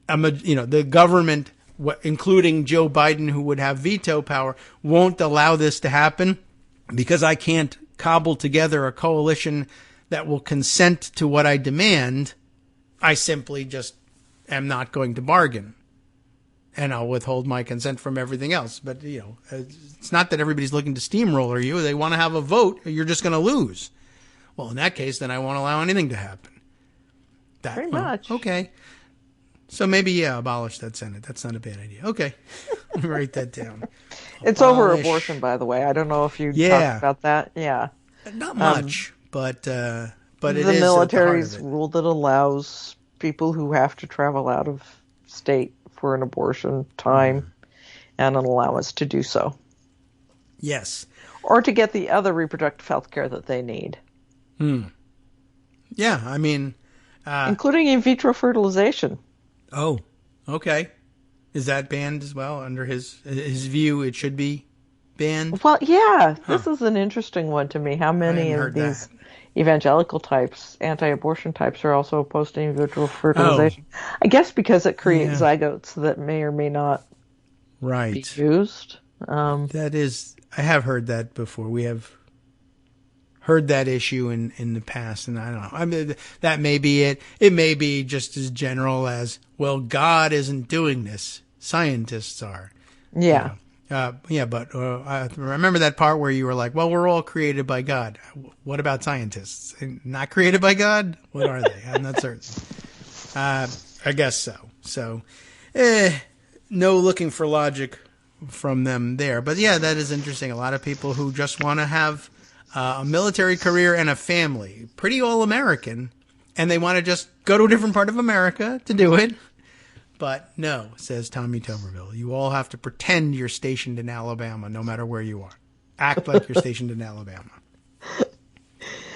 the government, including Joe Biden, who would have veto power, won't allow this to happen because I can't cobble together a coalition that will consent to what I demand. I simply just am not going to bargain. And I'll withhold my consent from everything else. But, it's not that everybody's looking to steamroller you. They want to have a vote, or you're just going to lose. Well, in that case, then I won't allow anything to happen. Pretty much. Okay. So maybe, abolish that Senate. That's not a bad idea. Okay. Let me write that down. It's over abortion, by the way. I don't know if you talked about that. Yeah. Not much, but it is the military's rule that allows people who have to travel out of state for an abortion time and an allowance to do so. Yes. Or to get the other reproductive health care that they need. Yeah, I mean... including in vitro fertilization. Oh, okay. Is that banned as well? Under his view, it should be banned? Well, yeah. This is an interesting one to me. How many of these evangelical types, anti-abortion types, are also opposed to in vitro fertilization? I guess because it creates zygotes that may or may not be used. That is... I have heard that before. We have heard that issue in the past, and I don't know. I mean, that may be it. It may be just as general as, well, God isn't doing this. Scientists are. Yeah. But I remember that part where you were like, well, we're all created by God. What about scientists? Not created by God? What are they? I'm not certain. I guess so. So, no looking for logic from them there. But yeah, that is interesting. A lot of people who just want to have a military career and a family, pretty all-American, and they want to just go to a different part of America to do it. But no, says Tommy Tuberville, you all have to pretend you're stationed in Alabama no matter where you are. Act like you're stationed in Alabama.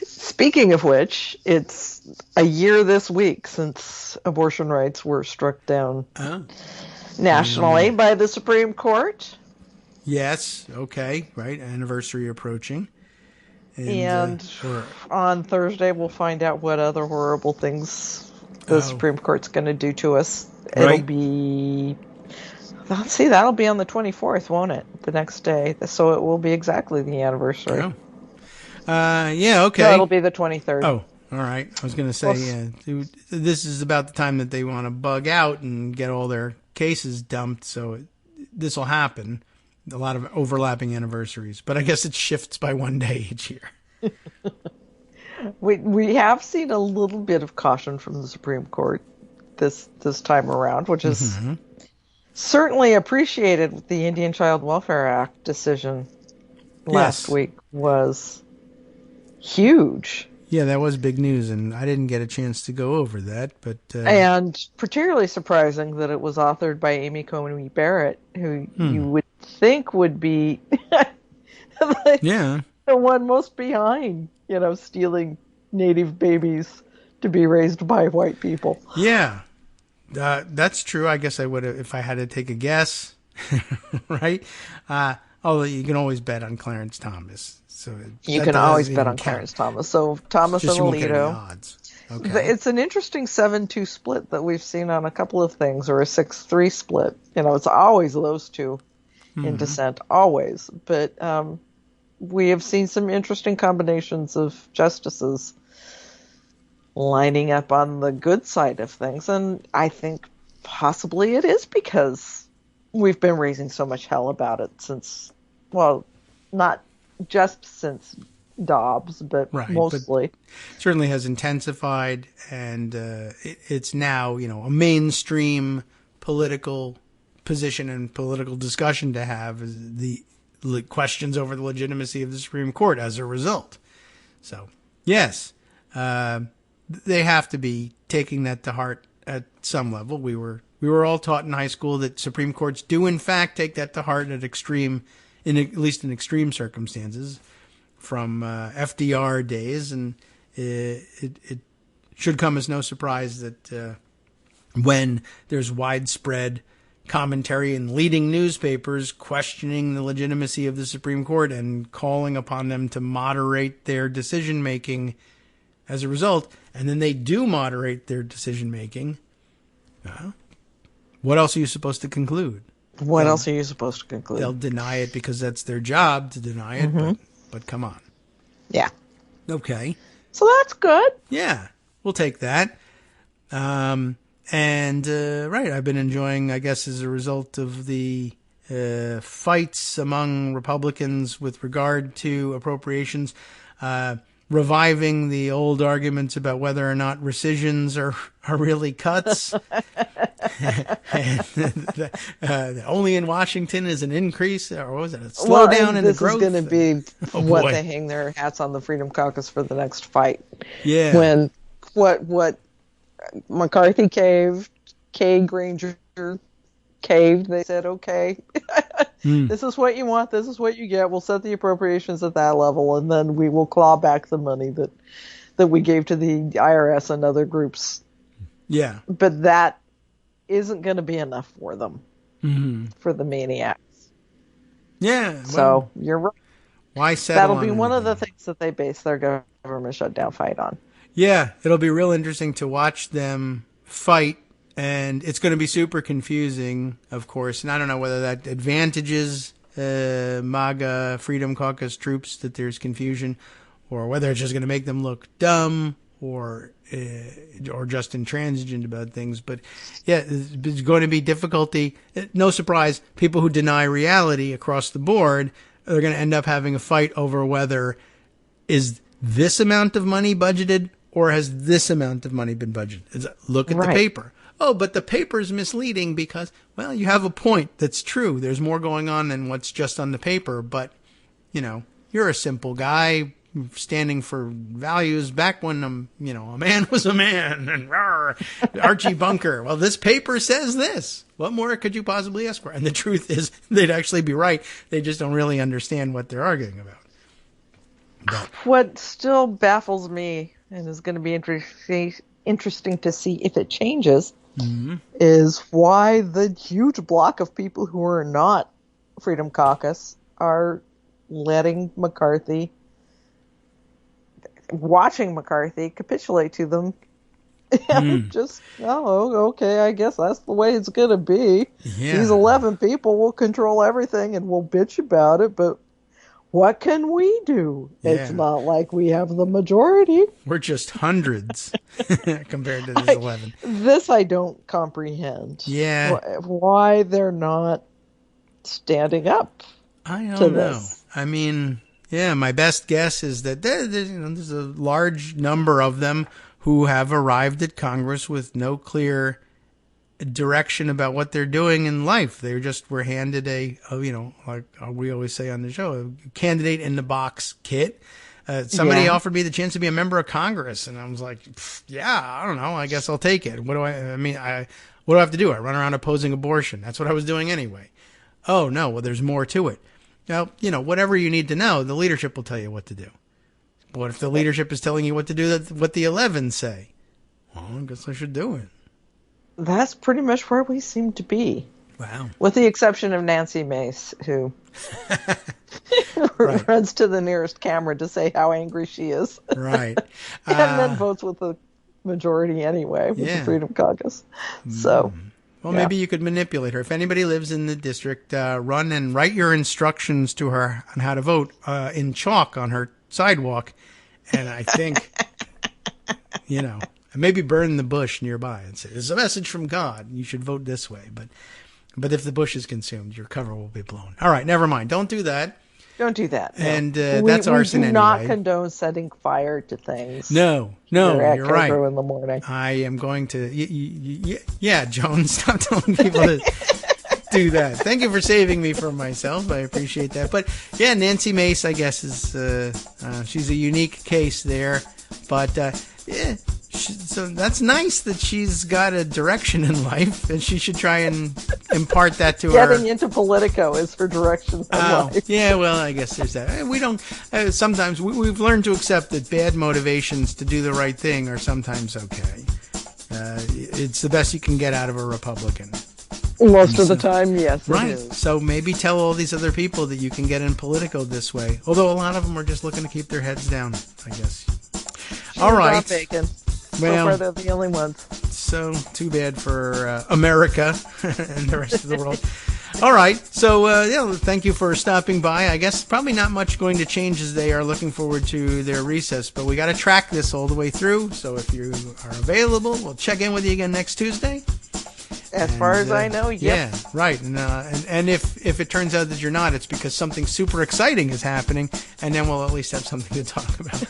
Speaking of which, it's a year this week since abortion rights were struck down nationally by the Supreme Court. Yes, okay, right, anniversary approaching. And on Thursday, we'll find out what other horrible things the Supreme Court's going to do to us. It'll be... Let's see, that'll be on the 24th, won't it? The next day. So it will be exactly the anniversary. Oh. Yeah, okay. No, it'll be the 23rd. Oh, all right. I was going to say, this is about the time that they want to bug out and get all their cases dumped, so this will happen. A lot of overlapping anniversaries, but I guess it shifts by one day each year. We have seen a little bit of caution from the Supreme Court this time around, which is certainly appreciated. The Indian Child Welfare Act decision last week was huge. Yeah, that was big news, and I didn't get a chance to go over that. But and particularly surprising that it was authored by Amy Coney Barrett, who you would think would be the one most behind, stealing native babies to be raised by white people. Yeah, that's true. I guess I would have, if I had to take a guess, right? Although you can always bet on Clarence Thomas. So you can always bet on Clarence Thomas. So Thomas and Alito. Okay. It's an interesting 7-2 split that we've seen on a couple of things, or a 6-3 split. It's always those two in dissent, always. But we have seen some interesting combinations of justices lining up on the good side of things. And I think possibly it is because we've been raising so much hell about it since, well, not just since Dobbs, but mostly. But certainly has intensified, and it's now, a mainstream political position and political discussion to have the questions over the legitimacy of the Supreme Court as a result. So, yes, they have to be taking that to heart at some level. We were all taught in high school that Supreme Courts do in fact take that to heart at least in extreme circumstances, from FDR days, and it should come as no surprise that when there's widespread commentary in leading newspapers questioning the legitimacy of the Supreme Court and calling upon them to moderate their decision making as a result, and then they do moderate their decision making, what else are you supposed to conclude? What else are you supposed to conclude? They'll deny it because that's their job to deny it, but come on. Yeah. Okay. So that's good. Yeah, we'll take that. I've been enjoying, I guess, as a result of the fights among Republicans with regard to appropriations, reviving the old arguments about whether or not rescissions are really cuts. Only in Washington is an increase, or what was it, a slowdown in the growth? This is going to be what they hang their hats on the Freedom Caucus for the next fight. Yeah. When what McCarthy caved, Kay Granger caved, they said, okay, this is what you want, this is what you get, we'll set the appropriations at that level, and then we will claw back the money that we gave to the IRS and other groups. Yeah. But that isn't going to be enough for them, for the maniacs. Yeah. Well, so you're right. Why settle That'll on be one anything? of the things that they base their government shutdown fight on. Yeah, it'll be real interesting to watch them fight, and it's going to be super confusing, of course. And I don't know whether that advantages MAGA Freedom Caucus troops that there's confusion, or whether it's just going to make them look dumb or just intransigent about things. But yeah, it's going to be difficulty. No surprise, people who deny reality across the board are going to end up having a fight over whether is this amount of money budgeted or has this amount of money been budgeted. Look at the paper. Oh, but the paper's misleading because, well, you have a point. That's true. There's more going on than what's just on the paper. But, you're a simple guy standing for values back when, a man was a man. And Archie Bunker. Well, this paper says this. What more could you possibly ask for? And the truth is they'd actually be right. They just don't really understand what they're arguing about. But what still baffles me and is going to be interesting to see if it changes is why the huge block of people who are not Freedom Caucus are watching McCarthy capitulate to them. And just, okay, I guess that's the way it's going to be. Yeah. These 11 people will control everything and we'll bitch about it, but what can we do? Yeah. It's not like we have the majority. We're just hundreds compared to this 11. This I don't comprehend. Yeah. Why they're not standing up. I don't know. I mean, yeah, my best guess is that there's a large number of them who have arrived at Congress with no clear direction about what they're doing in life. They just were handed like we always say on the show, a candidate in the box kit. Somebody offered me the chance to be a member of Congress, and I was like, I don't know. I guess I'll take it. What do I have to do? I run around opposing abortion. That's what I was doing anyway. Oh no, well, there's more to it. Now, whatever you need to know, the leadership will tell you what to do. But what if the leadership is telling you what to do, what the 11 say? Well, I guess I should do it. That's pretty much where we seem to be. Wow. With the exception of Nancy Mace, who runs to the nearest camera to say how angry she is. Right. And then votes with the majority anyway, with the Freedom Caucus. So... Well, maybe you could manipulate her. If anybody lives in the district, run and write your instructions to her on how to vote in chalk on her sidewalk. And I think, maybe burn the bush nearby and say, "There's a message from God. You should vote this way." But if the bush is consumed, your cover will be blown. All right, never mind. Don't do that. Don't do that. No. And that's arson anyway. We do not condone setting fire to things. No, you're right. In the morning. I am going to... Yeah, Joan, stop telling people to do that. Thank you for saving me from myself. I appreciate that. But, yeah, Nancy Mace, I guess, is... she's a unique case there. But, so that's nice that she's got a direction in life, and she should try and impart that to her. Getting into Politico is her direction in life. Yeah, well, I guess there's that. We don't. Sometimes we've learned to accept that bad motivations to do the right thing are sometimes okay. It's the best you can get out of a Republican. Most of the time, yes. Right. It is. So maybe tell all these other people that you can get in Politico this way. Although a lot of them are just looking to keep their heads down, I guess. All right. Bacon. Well, so far, they're the only ones. So too bad for America and the rest of the world. All right. So, thank you for stopping by. I guess probably not much going to change as they are looking forward to their recess, but we got to track this all the way through. So if you are available, we'll check in with you again next Tuesday. As far as I know, yep. Yeah, right. And if it turns out that you're not, it's because something super exciting is happening, and then we'll at least have something to talk about.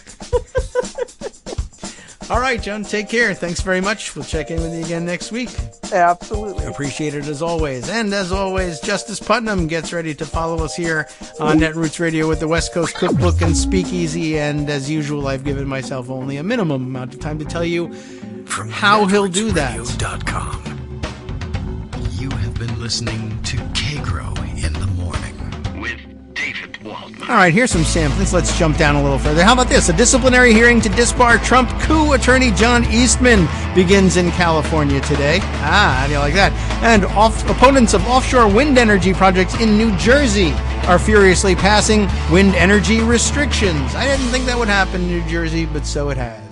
All right, Joan, take care. Thanks very much. We'll check in with you again next week. Absolutely. Appreciate it as always. And as always, Justice Putnam gets ready to follow us here on Netroots Radio with the West Coast Cookbook and Speakeasy. And as usual, I've given myself only a minimum amount of time to tell you from how he'll do that. You have been listening to Kagro in the Morning with David Waldman. All right, here's some samples. Let's jump down a little further. How about this? A disciplinary hearing to disbar Trump coup attorney John Eastman begins in California today. How do you like that? And opponents of offshore wind energy projects in New Jersey are furiously passing wind energy restrictions. I didn't think that would happen in New Jersey, but so it has.